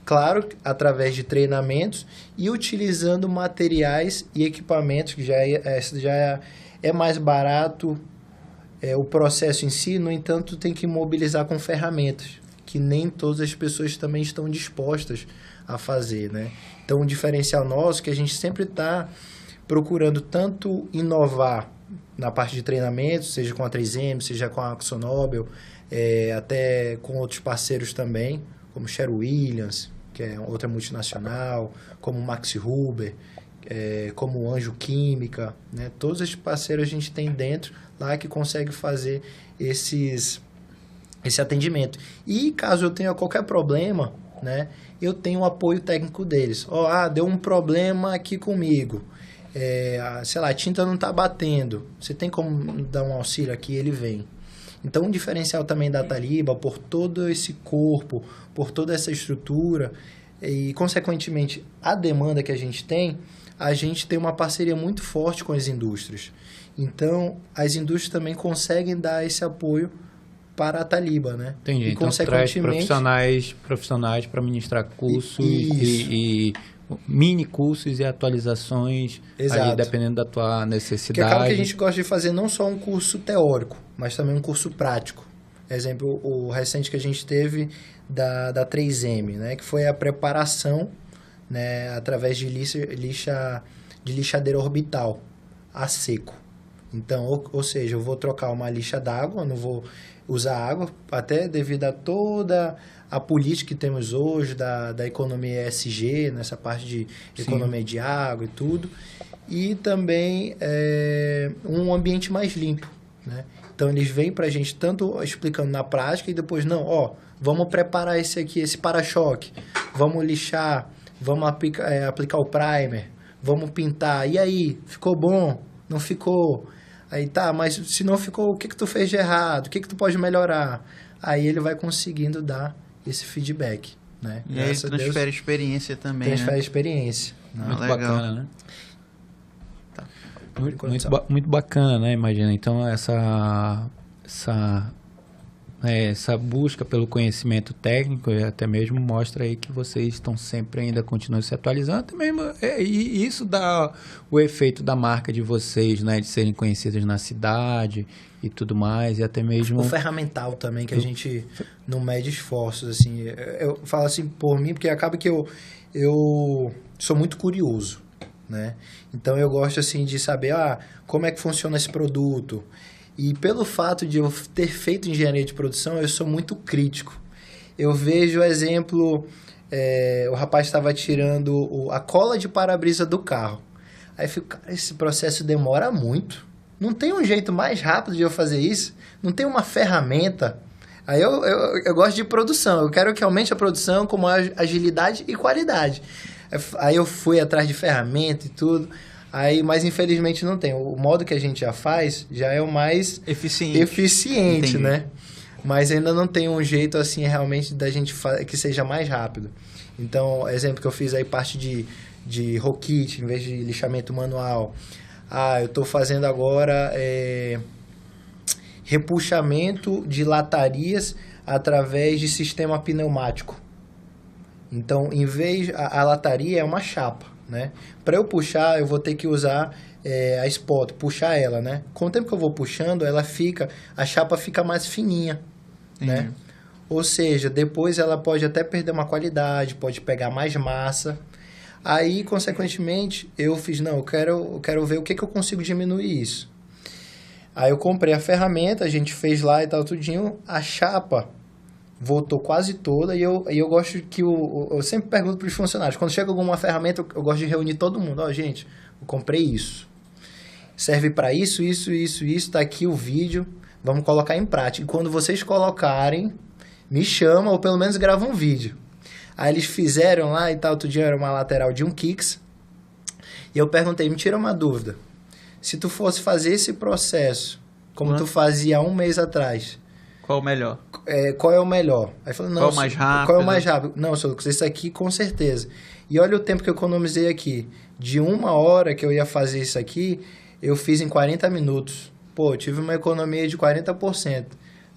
Claro, através de treinamentos e utilizando materiais e equipamentos que já é mais barato o processo em si, no entanto, tem que mobilizar com ferramentas que nem todas as pessoas também estão dispostas a fazer, né? Então, o diferencial nosso é que a gente sempre está procurando tanto inovar na parte de treinamento, seja com a 3M, seja com a AkzoNobel, até com outros parceiros também, como Sherwin Williams, que é outra multinacional, como Max Huber, como Anjo Química, né? Todos esses parceiros a gente tem dentro lá que consegue fazer esse atendimento. E caso eu tenha qualquer problema, né, eu tenho o apoio técnico deles. Deu um problema aqui comigo. Sei lá, a tinta não está batendo. Você tem como dar um auxílio aqui? Ele vem. Então, um diferencial também da Taliba, por todo esse corpo, por toda essa estrutura e, consequentemente, a demanda que a gente tem uma parceria muito forte com as indústrias. Então, as indústrias também conseguem dar esse apoio para a Taliba, né? Entendi. E, então, consequentemente, traz profissionais para ministrar cursos e mini cursos e atualizações, aí, dependendo da tua necessidade. Porque acaba que a gente gosta de fazer não só um curso teórico, mas também um curso prático. Exemplo, o recente que a gente teve da 3M, né? Que foi a preparação, né, através de lixadeira orbital a seco. Então, ou seja, eu vou trocar uma lixa d'água, não vou usar água, até devido a toda a política que temos hoje da economia ESG, nessa parte de economia de água e tudo, e também um ambiente mais limpo, né? Então, eles vêm para a gente tanto explicando na prática e depois, vamos preparar esse para-choque, vamos lixar, vamos aplicar o primer, vamos pintar, e aí, ficou bom? Não ficou? Aí tá, mas se não ficou, o que tu fez de errado? O que tu pode melhorar? Aí ele vai conseguindo dar esse feedback, né? E aí ele transfere experiência também, transfere né? experiência. Né? Muito legal. bacana, né? Tá. Muito bacana, né? Imagina, então essa busca pelo conhecimento técnico e até mesmo mostra aí que vocês estão sempre ainda continuam se atualizando, até mesmo, e isso dá o efeito da marca de vocês, né? De serem conhecidas na cidade e tudo mais, e até mesmo... O ferramental também, que a gente não mede esforços, assim. Eu falo assim por mim, porque acaba que eu sou muito curioso, né? Então eu gosto, assim, de saber, como é que funciona esse produto. E pelo fato de eu ter feito engenharia de produção, eu sou muito crítico. Eu vejo, exemplo, o rapaz estava tirando a cola de para-brisa do carro. Aí eu fico, cara, esse processo demora muito. Não tem um jeito mais rápido de eu fazer isso? Não tem uma ferramenta? Aí eu gosto de produção. Eu quero que aumente a produção com maior agilidade e qualidade. Aí eu fui atrás de ferramenta e tudo. Mas infelizmente não tem. O modo que a gente já faz já é o mais eficiente, né? Mas ainda não tem um jeito assim realmente da gente que seja mais rápido. Então, exemplo que eu fiz aí, parte de roll-kit em vez de lixamento manual. Eu estou fazendo agora repuxamento de latarias através de sistema pneumático. Então, em vez... A lataria é uma chapa, né? Para eu puxar, eu vou ter que usar a spot, puxar ela, né? Com o tempo que eu vou puxando, a chapa fica mais fininha, né? Ou seja, depois ela pode até perder uma qualidade, pode pegar mais massa. Aí, consequentemente, eu fiz, eu quero ver o que eu consigo diminuir isso. Aí eu comprei a ferramenta, a gente fez lá e tal, tudinho, a chapa voltou quase toda, e eu gosto que eu sempre pergunto para os funcionários, quando chega alguma ferramenta, eu gosto de reunir todo mundo. Gente, eu comprei isso. Serve para isso, tá aqui o vídeo, vamos colocar em prática. E quando vocês colocarem, me chamam, ou pelo menos gravam um vídeo. Aí eles fizeram lá e tal, outro dia era uma lateral de um Kicks. E eu perguntei, me tira uma dúvida. Se tu fosse fazer esse processo, como tu fazia há um mês atrás... Qual o melhor? Qual é o melhor? Aí falou, não, qual o mais rápido? Qual é o mais rápido? Não, senhor, isso aqui com certeza. E olha o tempo que eu economizei aqui. De 1 hora que eu ia fazer isso aqui, eu fiz em 40 minutos. Pô, eu tive uma economia de 40%.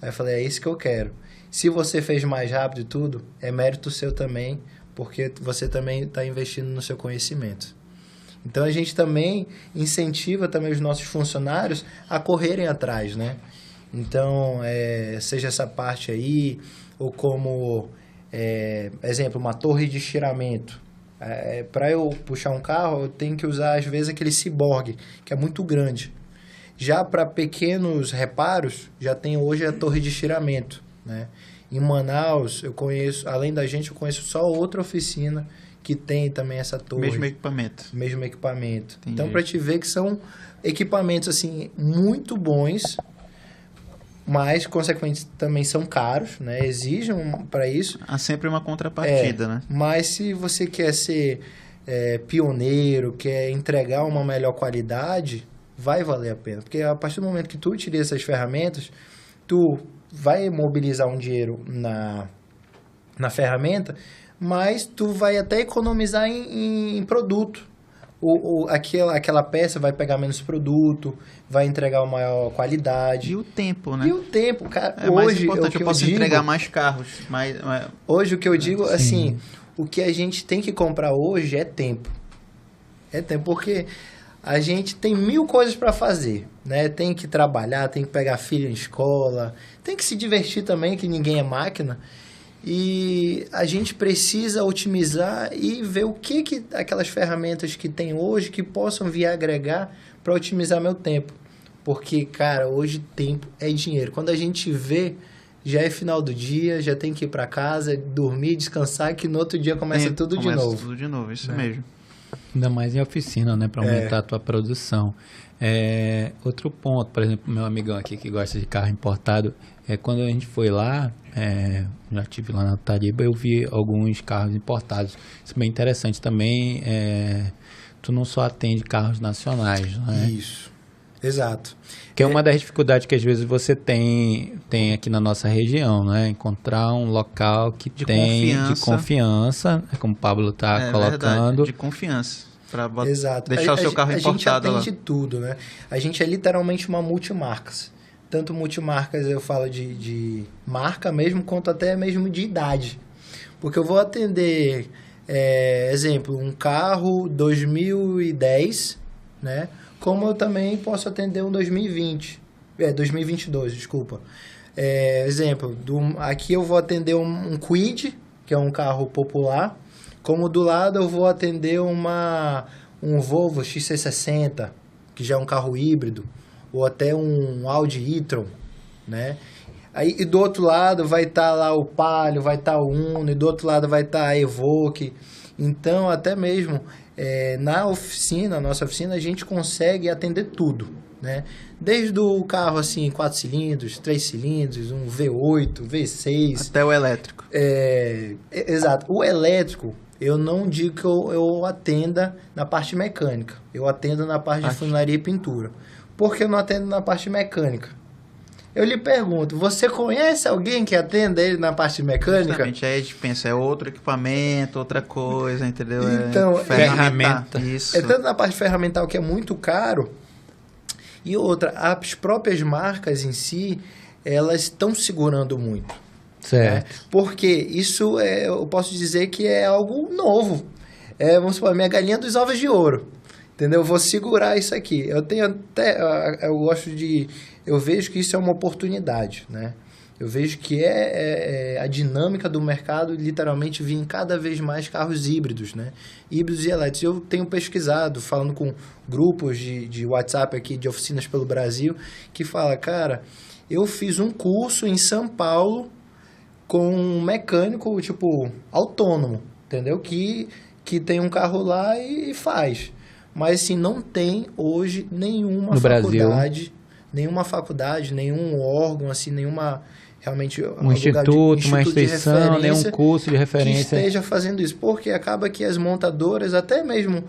Aí eu falei, é isso que eu quero. Se você fez mais rápido e tudo, é mérito seu também, porque você também está investindo no seu conhecimento. Então, a gente também incentiva também os nossos funcionários a correrem atrás, né? Então, seja essa parte aí, ou como, exemplo, uma torre de estiramento. Para eu puxar um carro, eu tenho que usar, às vezes, aquele ciborgue, que é muito grande. Já para pequenos reparos, já tem hoje a torre de estiramento, né? Em Manaus, eu conheço, além da gente, eu conheço só outra oficina que tem também essa torre. Mesmo equipamento. Entendi. Então, para para te ver que são equipamentos, assim, muito bons, mas, consequentemente, também são caros, né? Exigem para isso. Há sempre uma contrapartida, né? Mas se você quer ser pioneiro, quer entregar uma melhor qualidade, vai valer a pena. Porque a partir do momento que tu utiliza essas ferramentas, tu vai mobilizar um dinheiro na ferramenta, mas tu vai até economizar em produto. Aquela peça vai pegar menos produto, vai entregar uma maior qualidade. E o tempo, né? E o tempo, cara. É mais importante, eu posso entregar mais carros. Hoje o que eu digo, assim, o que a gente tem que comprar hoje é tempo. É tempo, porque a gente tem 1000 coisas para fazer, né? Tem que trabalhar, tem que pegar filho em escola, tem que se divertir também, que ninguém é máquina. E a gente precisa otimizar e ver o que aquelas ferramentas que tem hoje que possam vir a agregar para otimizar meu tempo. Porque, cara, hoje tempo é dinheiro. Quando a gente vê, já é final do dia, já tem que ir para casa, dormir, descansar, que no outro dia começa tudo de novo. Tudo de novo, isso mesmo. Ainda mais em oficina, né? Para aumentar a tua produção. Outro ponto, por exemplo, meu amigão aqui que gosta de carro importado, quando a gente foi lá, já estive lá na Tariba, eu vi alguns carros importados. Isso é bem interessante também. Tu não só atende carros nacionais, né? Isso. Exato. Que é uma das dificuldades que às vezes você tem aqui na nossa região, né? Encontrar um local que De tem confiança. de confiança, como o Pablo está colocando. Verdade, de confiança. Pra Exato. deixar o seu carro importado A lá. gente atende tudo, né? A gente é literalmente uma multimarcas. Tanto multimarcas eu falo de marca mesmo, quanto até mesmo de idade. Porque eu vou atender, exemplo, um carro 2010, né? Como eu também posso atender um 2022, desculpa. Exemplo, aqui eu vou atender um Kwid, que é um carro popular, como do lado eu vou atender um Volvo XC60, que já é um carro híbrido, ou até um Audi e-tron, né? Aí, e do outro lado vai estar lá o Palio, vai estar o Uno, e do outro lado vai estar a Evoque. Então, até mesmo na nossa oficina, a gente consegue atender tudo, né? Desde o carro assim, 4 cilindros, 3 cilindros, um V8, V6. Até o elétrico. Exato. O elétrico, eu não digo que eu atenda na parte mecânica. Eu atendo na parte de funilaria e pintura. Por que eu não atendo na parte mecânica? Eu lhe pergunto, você conhece alguém que atenda ele na parte mecânica? Justamente, aí a gente pensa, é outro equipamento, outra coisa, entendeu? Então, ferramenta. Isso. Tanto na parte ferramental que é muito caro, e outra, as próprias marcas em si, elas estão segurando muito. Certo. Né? Porque isso, eu posso dizer que é algo novo. Vamos supor, a minha galinha dos ovos de ouro. Entendeu? Eu vou segurar isso aqui. Eu vejo que isso é uma oportunidade, né? Eu vejo que a dinâmica do mercado literalmente vir cada vez mais carros híbridos, né? Híbridos e elétricos. Eu tenho pesquisado, falando com grupos de WhatsApp aqui, de oficinas pelo Brasil, que fala, cara, eu fiz um curso em São Paulo com um mecânico, tipo, autônomo, entendeu? Que tem um carro lá e faz. Mas, assim, não tem hoje nenhuma faculdade, nenhum órgão, assim, nenhuma, realmente... Um instituto, uma instituição, nenhum curso de referência. Que esteja fazendo isso, porque acaba que as montadoras, até mesmo,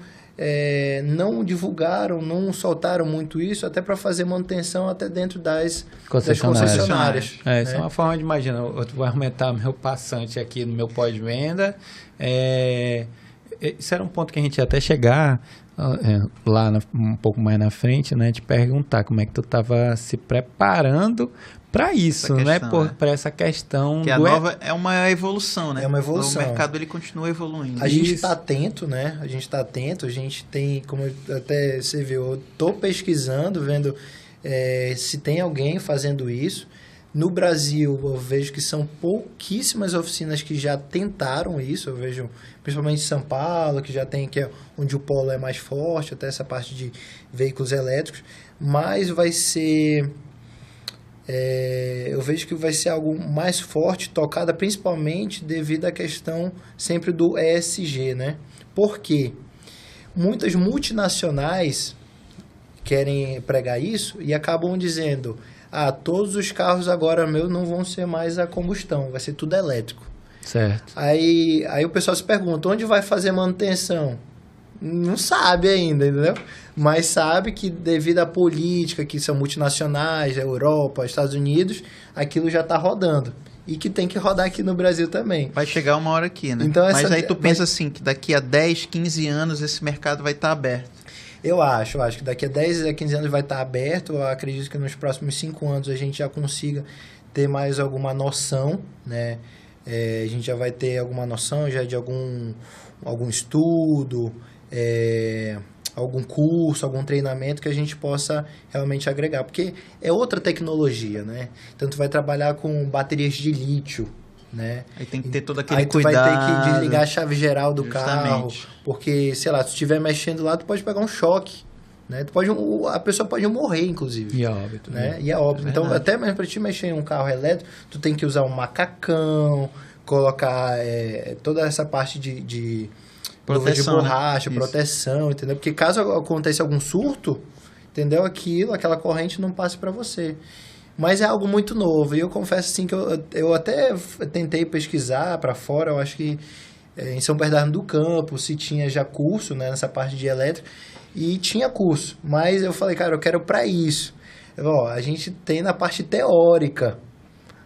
não divulgaram, não soltaram muito isso, até para fazer manutenção até dentro das concessionárias. Isso é uma forma de imaginar, eu vou aumentar meu passante aqui no meu pós-venda. Isso era um ponto que a gente ia até chegar... lá um pouco mais na frente, né, te perguntar como é que tu estava se preparando para isso, né, para essa questão que a nova é uma evolução, né? É uma evolução. O mercado ele continua evoluindo. A gente está atento, né? A gente tem, como até você viu, eu tô pesquisando, vendo se tem alguém fazendo isso. No Brasil, eu vejo que são pouquíssimas oficinas que já tentaram isso. Eu vejo, principalmente em São Paulo, que já tem, que é onde o polo é mais forte, até essa parte de veículos elétricos. Mas vai ser... eu vejo que vai ser algo mais forte, tocada principalmente devido à questão sempre do ESG, né? Por quê? Muitas multinacionais querem pregar isso e acabam dizendo... todos os carros agora meus não vão ser mais a combustão, vai ser tudo elétrico. Certo. Aí o pessoal se pergunta, onde vai fazer manutenção? Não sabe ainda, entendeu? Mas sabe que devido à política, que são multinacionais, a Europa, Estados Unidos, aquilo já está rodando. E que tem que rodar aqui no Brasil também. Vai chegar uma hora aqui, né? Então, mas aí tu pensa assim, que daqui a 10, 15 anos esse mercado vai estar aberto. Eu acho que daqui a 10 a 15 anos vai estar aberto. Eu acredito que nos próximos 5 anos a gente já consiga ter mais alguma noção, né? A gente já vai ter alguma noção já de algum estudo, algum curso, algum treinamento que a gente possa realmente agregar. Porque é outra tecnologia, né? Então, tu vai trabalhar com baterias de lítio, né? Aí tem que ter todo aquele cuidado. Aí tu vai ter que desligar a chave geral do carro, porque, sei lá, se tu estiver mexendo lá, tu pode pegar um choque, né? A pessoa pode morrer, inclusive. E é óbito. Né? E é óbito. Então, até mesmo para te mexer em um carro elétrico, tu tem que usar um macacão, colocar toda essa parte de proteção, de borracha, né? proteção, entendeu? Porque caso aconteça algum surto, entendeu? Aquela corrente não passe para você. Mas é algo muito novo. E eu confesso assim que eu até tentei pesquisar para fora. Eu acho que em São Bernardo do Campo, se tinha já curso, né, nessa parte de elétrica, e tinha curso. Mas eu falei, cara, eu quero para isso. A gente tem na parte teórica,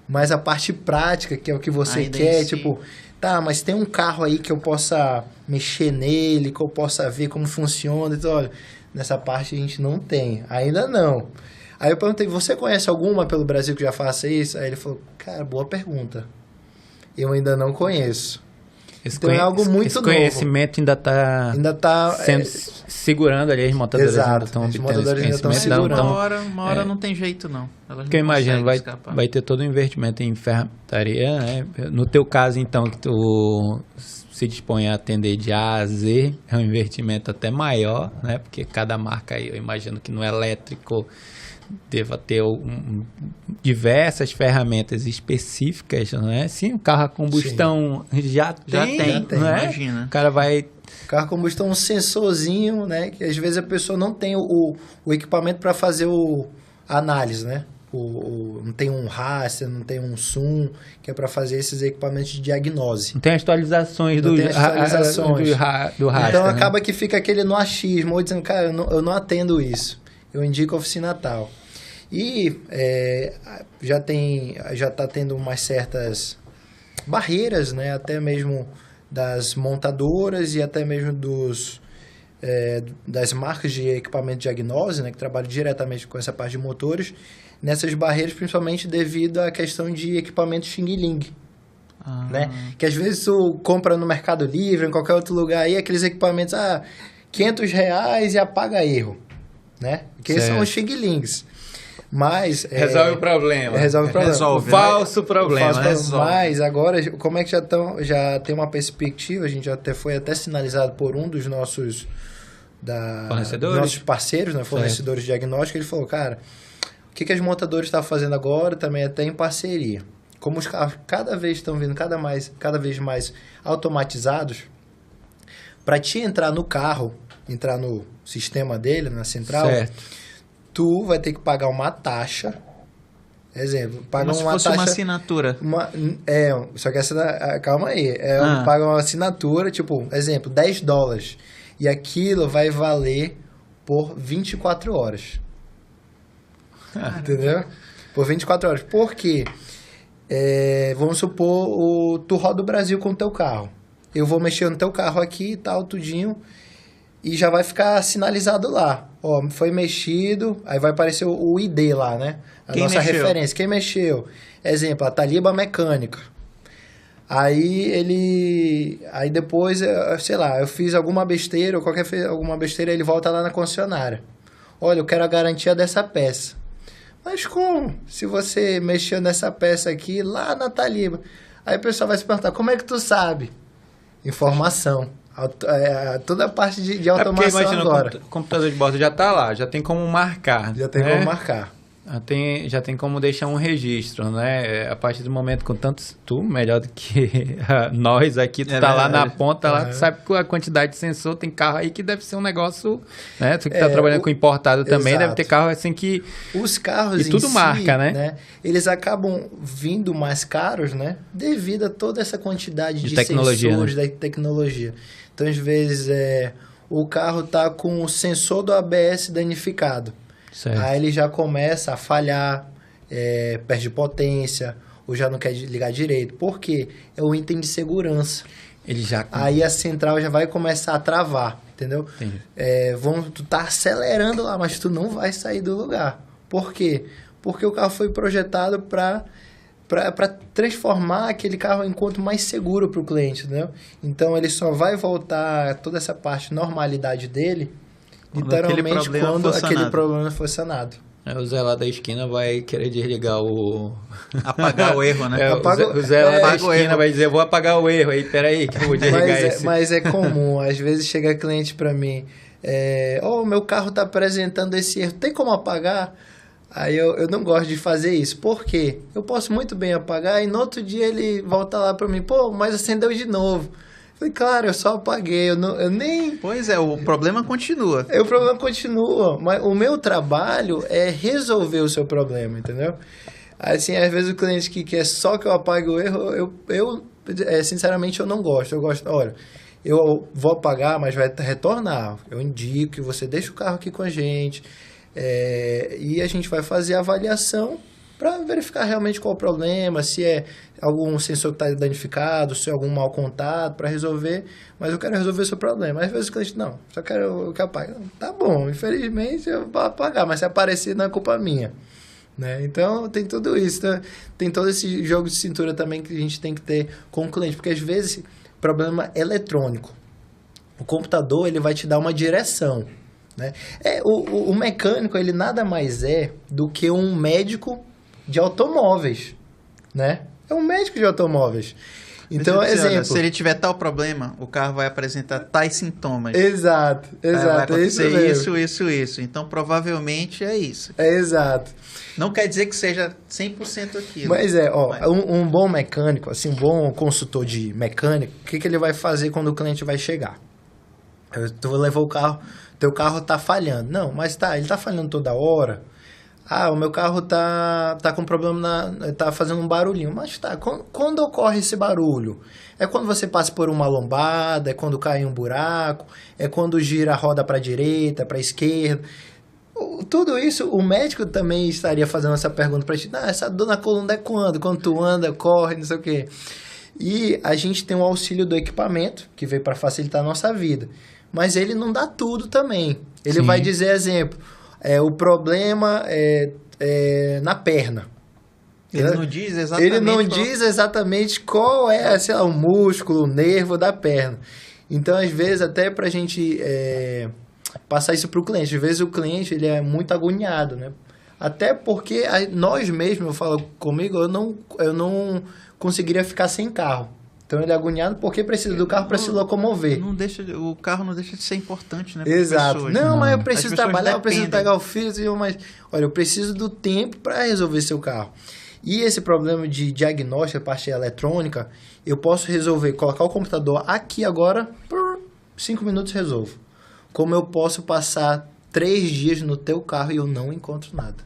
mas a parte prática, que é o que você ainda quer, em si. tipo, tá, mas tem um carro aí que eu possa mexer nele, que eu possa ver como funciona. Então, olha, nessa parte a gente não tem, ainda não. Aí eu perguntei, você conhece alguma pelo Brasil que já faça isso? Aí ele falou, cara, boa pergunta. Eu ainda não conheço. Então é algo muito esse novo. conhecimento ainda está sendo segurando ali, as montadoras Exato, ainda estão as obtendo esse montadoras ainda estão conhecimento. segurando. Uma hora não tem jeito, não. Elas Porque eu não imagino, conseguem escapar. vai ter todo um investimento em ferramentaria, né? No teu caso, então, que tu se dispõe a atender de A a Z, é um investimento até maior, né? Porque cada marca aí, eu imagino que no elétrico deva ter diversas ferramentas específicas, né? Sim, o carro a combustão já tem, né? Imagina. O cara vai... O carro a combustão é um sensorzinho, né? Que às vezes a pessoa não tem o equipamento para fazer a análise, né? Não tem um raster, não tem um zoom, que é para fazer esses equipamentos de diagnose. Não tem atualizações Não tem atualizações. do raster. Então né? acaba que fica aquele no achismo, ou dizendo, cara, eu não atendo isso. Eu indico a oficina tal. E já está tendo umas certas barreiras, né? Até mesmo das montadoras e até mesmo das marcas de equipamento de diagnose, né? Que trabalham diretamente com essa parte de motores. Nessas barreiras, principalmente devido à questão de equipamento Xing-Ling. Né? Que às vezes tu compra no Mercado Livre, em qualquer outro lugar, aí aqueles equipamentos, R$500 e apaga erro. Né? Porque são os Xing-Lings. Mas... Resolve o problema. Resolve o problema. Resolve, falso problema. Mas agora, como é que já tem uma perspectiva, a gente já foi até sinalizado por um dos nossos parceiros, né, fornecedores de diagnóstico, ele falou, cara, o que as montadoras estão fazendo agora também até em parceria. Como os carros cada vez estão vindo cada vez mais automatizados, para te entrar no carro, entrar no sistema dele, na central, certo. Tu vai ter que pagar uma taxa. Exemplo, paga como se fosse uma assinatura. Só que essa... Calma aí. Paga uma assinatura, tipo, exemplo, $10. E aquilo vai valer por 24 horas. Entendeu? Por 24 horas. Por quê? Vamos supor, tu roda o Brasil com o teu carro. Eu vou mexer no teu carro aqui e tal, tudinho. E já vai ficar sinalizado lá. Ó, foi mexido, aí vai aparecer o ID lá, né? Quem nossa mexeu? referência. Quem mexeu? Exemplo, a Taliba Mecânica. Aí depois, sei lá, eu fiz alguma besteira, ou alguma besteira, ele volta lá na concessionária. Olha, eu quero a garantia dessa peça. Mas como? Se você mexeu nessa peça aqui, lá na Taliba. Aí o pessoal vai se perguntar, como é que tu sabe? Informação. Toda a parte de automação porque, imagina, agora. O computador de bordo já está lá, já tem como marcar. Já tem como marcar. Já tem como deixar um registro, né? A partir do momento, com tantos... Tu, melhor do que nós aqui, tu tá lá na ponta, lá, tu sabe que a quantidade de sensor, tem carro aí que deve ser um negócio... Né? Tu que tá trabalhando com importado também, deve ter carro assim que... Os carros e tudo marca, né? Eles acabam vindo mais caros, né? Devido a toda essa quantidade de tecnologia, sensores, né? da tecnologia. Então, às vezes, o carro tá com o sensor do ABS danificado. Certo. Aí ele já começa a falhar, perde potência, ou já não quer ligar direito. Por quê? É o item de segurança. Aí a central já vai começar a travar, entendeu? Tu tá acelerando lá, mas tu não vai sair do lugar. Por quê? Porque o carro foi projetado para transformar aquele carro em quanto mais seguro para o cliente, entendeu? Então ele só vai voltar toda essa parte normalidade dele literalmente quando aquele problema for sanado. O Zé lá da esquina vai querer desligar apagar o erro, né? O Zé lá da esquina vai dizer, vou apagar o erro aí, peraí que eu vou desligar esse. Mas é comum, às vezes chega cliente para mim, meu carro está apresentando esse erro, tem como apagar? Aí eu não gosto de fazer isso. Por quê? Eu posso muito bem apagar e no outro dia ele volta lá para mim, mas acendeu de novo. Eu falei, claro, eu só apaguei, eu nem... Pois o problema continua. O problema continua, mas o meu trabalho é resolver o seu problema, entendeu? Assim, às vezes o cliente que quer só que eu apague o erro, eu sinceramente, eu não gosto. Eu gosto, olha, eu vou pagar, mas vai retornar. Eu indico que você deixe o carro aqui com a gente e a gente vai fazer a avaliação para verificar realmente qual o problema, se é algum sensor que está danificado, se é algum mau contato, para resolver, mas eu quero resolver o seu problema. Às vezes o cliente, não, só quero que apague. Tá bom, infelizmente eu vou apagar, mas se aparecer não é culpa minha. Né? Então tem tudo isso, né? Tem todo esse jogo de cintura também que a gente tem que ter com o cliente, porque às vezes problema eletrônico, o computador ele vai te dar uma direção, né? O mecânico ele nada mais é do que um médico de automóveis, né? É um médico de automóveis. Então, exemplo... Olha, se ele tiver tal problema, o carro vai apresentar tais sintomas. Exato. Vai acontecer isso. Então, provavelmente é isso. Exato. Não quer dizer que seja 100% aquilo. Mas um bom mecânico, assim, um bom consultor de mecânica, o que ele vai fazer quando o cliente vai chegar? Tu levou o carro, teu carro tá falhando. Não, mas ele tá falhando toda hora. O meu carro tá com problema, tá fazendo um barulhinho. Mas quando ocorre esse barulho? É quando você passa por uma lombada, é quando cai em um buraco, é quando gira a roda para a direita, para a esquerda. Tudo isso, o médico também estaria fazendo essa pergunta para ti. Essa dor na coluna é quando? Quando tu anda, corre, não sei o quê. E a gente tem o auxílio do equipamento, que veio para facilitar a nossa vida. Mas ele não dá tudo também. Ele vai dizer, exemplo... o problema é na perna. Ele não diz exatamente. Ele não diz exatamente qual é, sei lá, o músculo, o nervo da perna. Então, às vezes, até pra gente passar isso pro cliente. Às vezes o cliente ele é muito agoniado, né? Até porque nós mesmos, eu falo comigo, eu não conseguiria ficar sem carro. Então ele é agoniado porque precisa do carro para se locomover. O carro não deixa de ser importante, né? Exato. Pessoas, não, mas eu preciso trabalhar, dependem. eu preciso pegar o filho, mas olha, eu preciso do tempo para resolver seu carro. E esse problema de diagnóstico, a parte eletrônica, eu posso resolver, colocar o computador aqui agora, por 5 minutos resolvo. Como eu posso passar 3 dias no teu carro e eu não encontro nada.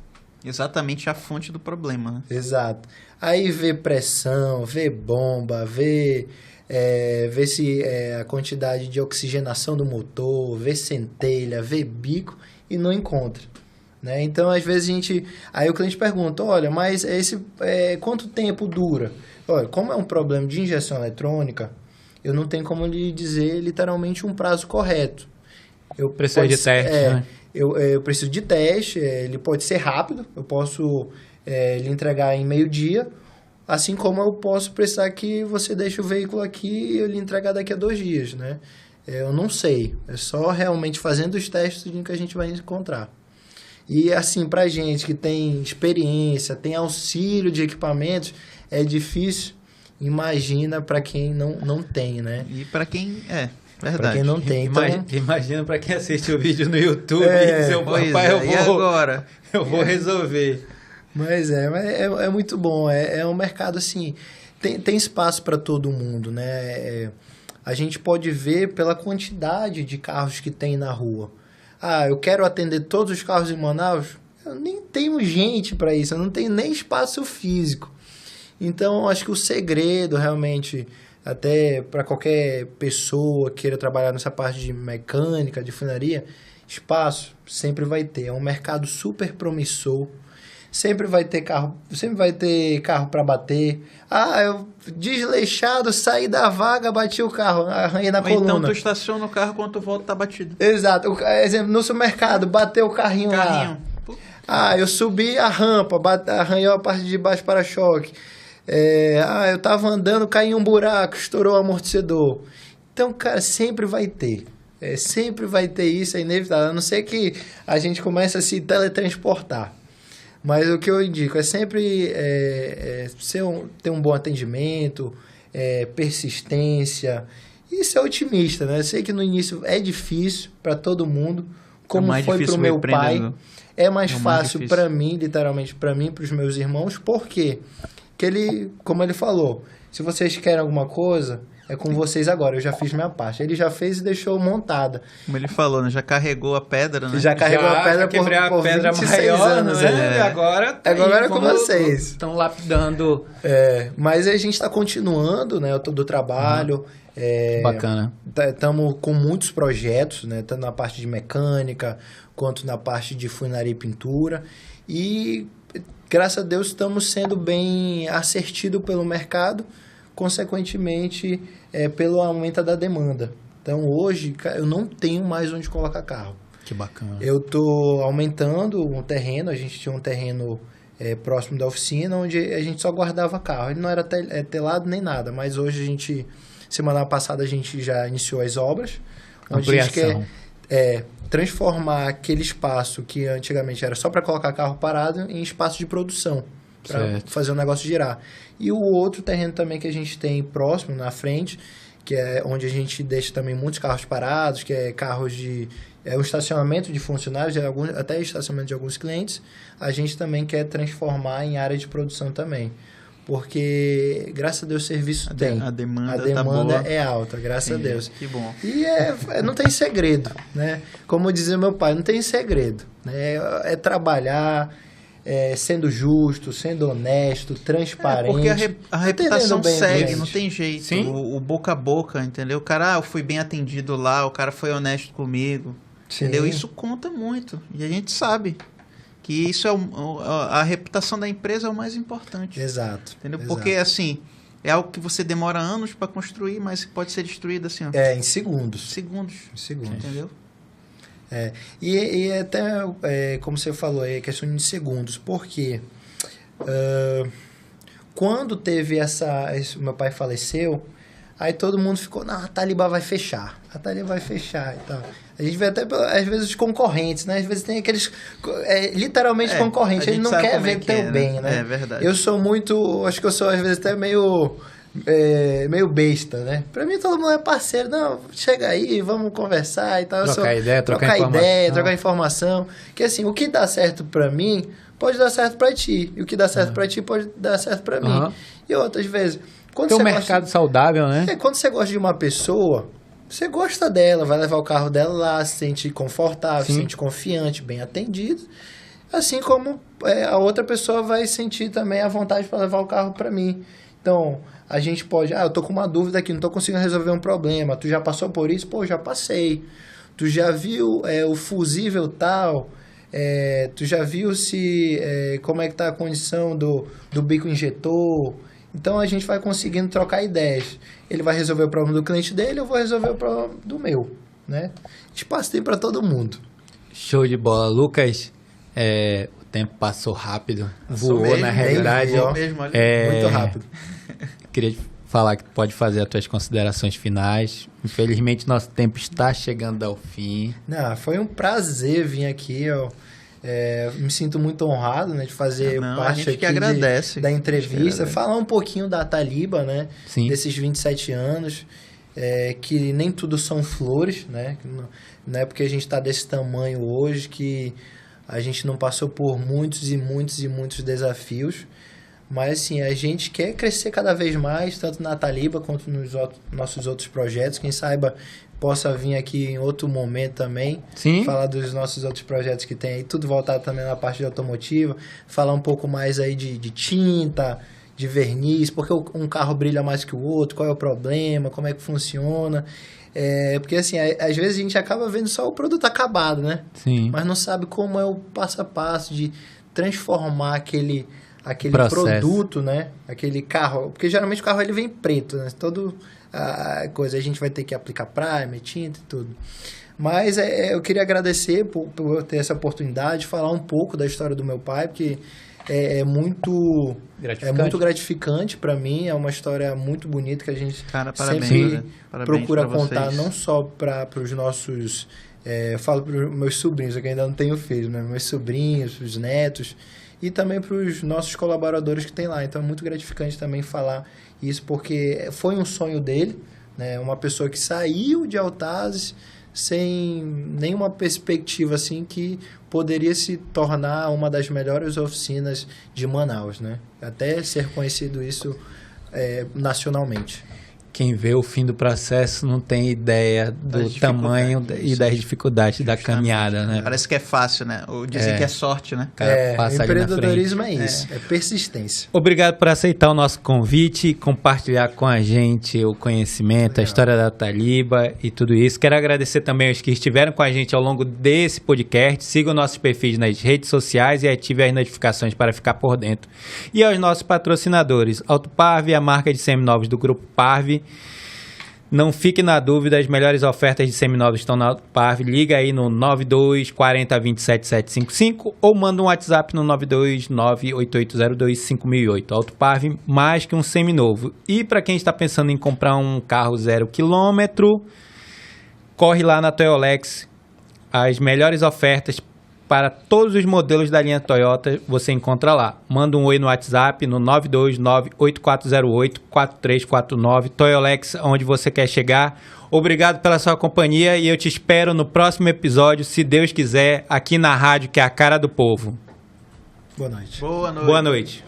Exatamente a fonte do problema, né? Exato. Aí vê pressão, vê bomba, vê se a quantidade de oxigenação do motor, vê centelha, vê bico e não encontra. Né? Então, às vezes aí o cliente pergunta, olha, mas quanto tempo dura? Olha, como é um problema de injeção eletrônica, eu não tenho como lhe dizer literalmente um prazo correto. Eu preciso de teste, né? Eu preciso de teste, ele pode ser rápido, eu posso lhe entregar em meio-dia, assim como eu posso precisar que você deixe o veículo aqui e eu lhe entregar daqui a 2 dias, né? Eu não sei, é só realmente fazendo os testes que a gente vai encontrar. E assim, pra gente que tem experiência, tem auxílio de equipamentos, é difícil, imagina para quem não tem, né? E para quem verdade. Pra quem não tem. Imagina pra quem assiste o vídeo no YouTube e seu papai, eu vou resolver. Mas é muito bom. É um mercado assim, tem espaço para todo mundo, né? A gente pode ver pela quantidade de carros que tem na rua. Eu quero atender todos os carros em Manaus. Eu nem tenho gente para isso, eu não tenho nem espaço físico. Então, acho que o segredo realmente, até para qualquer pessoa que queira trabalhar nessa parte de mecânica, de funilaria, espaço sempre vai ter. É um mercado super promissor. Sempre vai ter carro para bater. Eu desleixado, saí da vaga, bati o carro, arranhei na coluna. Então tu estaciona o carro, quando tu volta tá batido. Exato. Exemplo, no supermercado, bateu o carrinho lá. Eu subi a rampa, arranhou a parte de baixo para-choque. Eu tava andando, caí em um buraco, estourou o amortecedor. Então, cara, sempre vai ter. Sempre vai ter isso, é inevitável. A não ser que a gente comece a se teletransportar. Mas o que eu indico é sempre ter um bom atendimento, persistência e ser otimista, né? Eu sei que no início é difícil para todo mundo, como foi para o meu pai. É mais fácil para mim, literalmente para mim, para os meus irmãos. Por quê? Como ele falou, se vocês querem alguma coisa, é com vocês agora, eu já fiz minha parte. Ele já fez e deixou montada. Como ele falou, né? Já carregou a pedra, né? Já carregou a pedra quebrei a por pedra 26 maior, anos. né? Agora tá Agora aí, é com vocês. Estão lapidando. Mas a gente está continuando, né? Do trabalho. Bacana. Estamos com muitos projetos, né? Tanto na parte de mecânica, quanto na parte de funilaria e pintura. E, graças a Deus, estamos sendo bem assistidos pelo mercado, consequentemente, pelo aumento da demanda. Então, hoje, eu não tenho mais onde colocar carro. Que bacana. Eu estou aumentando um terreno, a gente tinha um terreno próximo da oficina, onde a gente só guardava carro. Ele não era telado nem nada, mas hoje semana passada a gente já iniciou as obras, onde Ampliação. a gente quer transformar aquele espaço que antigamente era só para colocar carro parado em espaço de produção, para fazer o negócio girar. E o outro terreno também que a gente tem próximo, na frente, que é onde a gente deixa também muitos carros parados, que é carros de... É um estacionamento de funcionários, até estacionamento de alguns clientes, a gente também quer transformar em área de produção também. Porque, graças a Deus, o serviço tem. A demanda tá boa. É alta, graças a Deus. Que bom. E não tem segredo, né? Como dizia meu pai, não tem segredo. Né? É trabalhar, sendo justo, sendo honesto, transparente. Porque a reputação bem, segue, gente. não tem jeito. Sim. O boca a boca, entendeu? O cara, eu fui bem atendido lá, o cara foi honesto comigo. Sim. Entendeu? Isso conta muito. E a gente sabe que isso a reputação da empresa é o mais importante. Exato. Entendeu? Exato. Porque, assim, é algo que você demora anos para construir, mas pode ser destruído assim, ó. Em segundos. Segundos. Em segundos. Entendeu? E até, como você falou, é questão de segundos. Porque quando teve meu pai faleceu, aí todo mundo ficou, não, a Taliba vai fechar. A Taliba vai fechar e tal. A gente vê até, às vezes, os concorrentes, né? Às vezes tem aqueles, literalmente, concorrentes. a Ele gente não sabe quer como ver é o que teu é, bem, né? né? É verdade. Eu sou muito, acho que eu sou, às vezes, até meio besta, né? Pra mim, todo mundo é parceiro. Não, chega aí, vamos conversar e tal. Trocar informação. Que, assim, o que dá certo pra mim, pode dar certo pra ti. E o que dá certo pra ti, pode dar certo pra mim. E outras vezes... Tem um mercado saudável, né? Quando você gosta de uma pessoa, você gosta dela, vai levar o carro dela lá, se sente confortável, se sente confiante, bem atendido. Assim como a outra pessoa vai sentir também a vontade para levar o carro para mim. Então, a gente pode... eu tô com uma dúvida aqui, não tô conseguindo resolver um problema. Tu já passou por isso? Pô, já passei. Tu já viu o fusível tal? Tu já viu como é que tá a condição do bico injetor? Então, a gente vai conseguindo trocar ideias. Ele vai resolver o problema do cliente dele, eu vou resolver o problema do meu, né? Espaço tem para todo mundo. Show de bola. Lucas, o tempo passou rápido. Voou, mesmo, na realidade. voou mesmo, olha. Muito rápido. Queria falar que tu pode fazer as tuas considerações finais. Infelizmente, nosso tempo está chegando ao fim. Foi um prazer vir aqui, me sinto muito honrado, né, de fazer parte aqui agradece. Da entrevista, falar um pouquinho da Taliba, né, Sim. desses 27 anos, que nem tudo são flores, né, não é porque a gente está desse tamanho hoje que a gente não passou por muitos e muitos e muitos desafios, mas assim, a gente quer crescer cada vez mais, tanto na Taliba quanto nos nossos outros projetos, quem saiba possa vir aqui em outro momento também, Sim. falar dos nossos outros projetos que tem aí, tudo voltado também na parte de automotiva, falar um pouco mais aí de tinta, de verniz, porque um carro brilha mais que o outro, qual é o problema, como é que funciona, porque assim, às vezes a gente acaba vendo só o produto acabado, né? Sim. Mas não sabe como é o passo a passo de transformar aquele produto, né? Aquele carro, porque geralmente o carro ele vem preto, né? Todo a coisa, a gente vai ter que aplicar primer, tinta e tudo. Mas eu queria agradecer por ter essa oportunidade, falar um pouco da história do meu pai, porque é muito gratificante para mim, é uma história muito bonita que a gente sempre procura contar, não só para os nossos... falo para os meus sobrinhos, eu que ainda não tenho filho, né? Meus sobrinhos, os netos, e também para os nossos colaboradores que tem lá. Então é muito gratificante também falar isso, porque foi um sonho dele, né? Uma pessoa que saiu de Altazes sem nenhuma perspectiva assim que poderia se tornar uma das melhores oficinas de Manaus, né? Até ser conhecido isso nacionalmente. Quem vê o fim do processo não tem ideia do tamanho e das dificuldades da caminhada, né? Parece que é fácil, né? Ou dizem que é sorte, né? O cara passa ali na Empreendedorismo frente. é isso, é persistência. Obrigado por aceitar o nosso convite, compartilhar com a gente o conhecimento, a história da Taliba e tudo isso. Quero agradecer também aos que estiveram com a gente ao longo desse podcast. Sigam nossos perfis nas redes sociais e ative as notificações para ficar por dentro. E aos nossos patrocinadores, Auto Parve, a marca de seminovos do Grupo Parve. Não fique na dúvida, as melhores ofertas de seminovos estão na Auto Parve. Liga aí no 92 40 27 755 ou manda um WhatsApp no 92 98802 5008. Auto Parve, mais que um seminovo. E para quem está pensando em comprar um carro 0 km, corre lá na Toyolex. As melhores ofertas para todos os modelos da linha Toyota você encontra lá. Manda um oi no WhatsApp no 929-8408-4349. Toyolex, onde você quer chegar. Obrigado pela sua companhia e eu te espero no próximo episódio, se Deus quiser, aqui na rádio que é a cara do povo. Boa noite. Boa noite. Boa noite.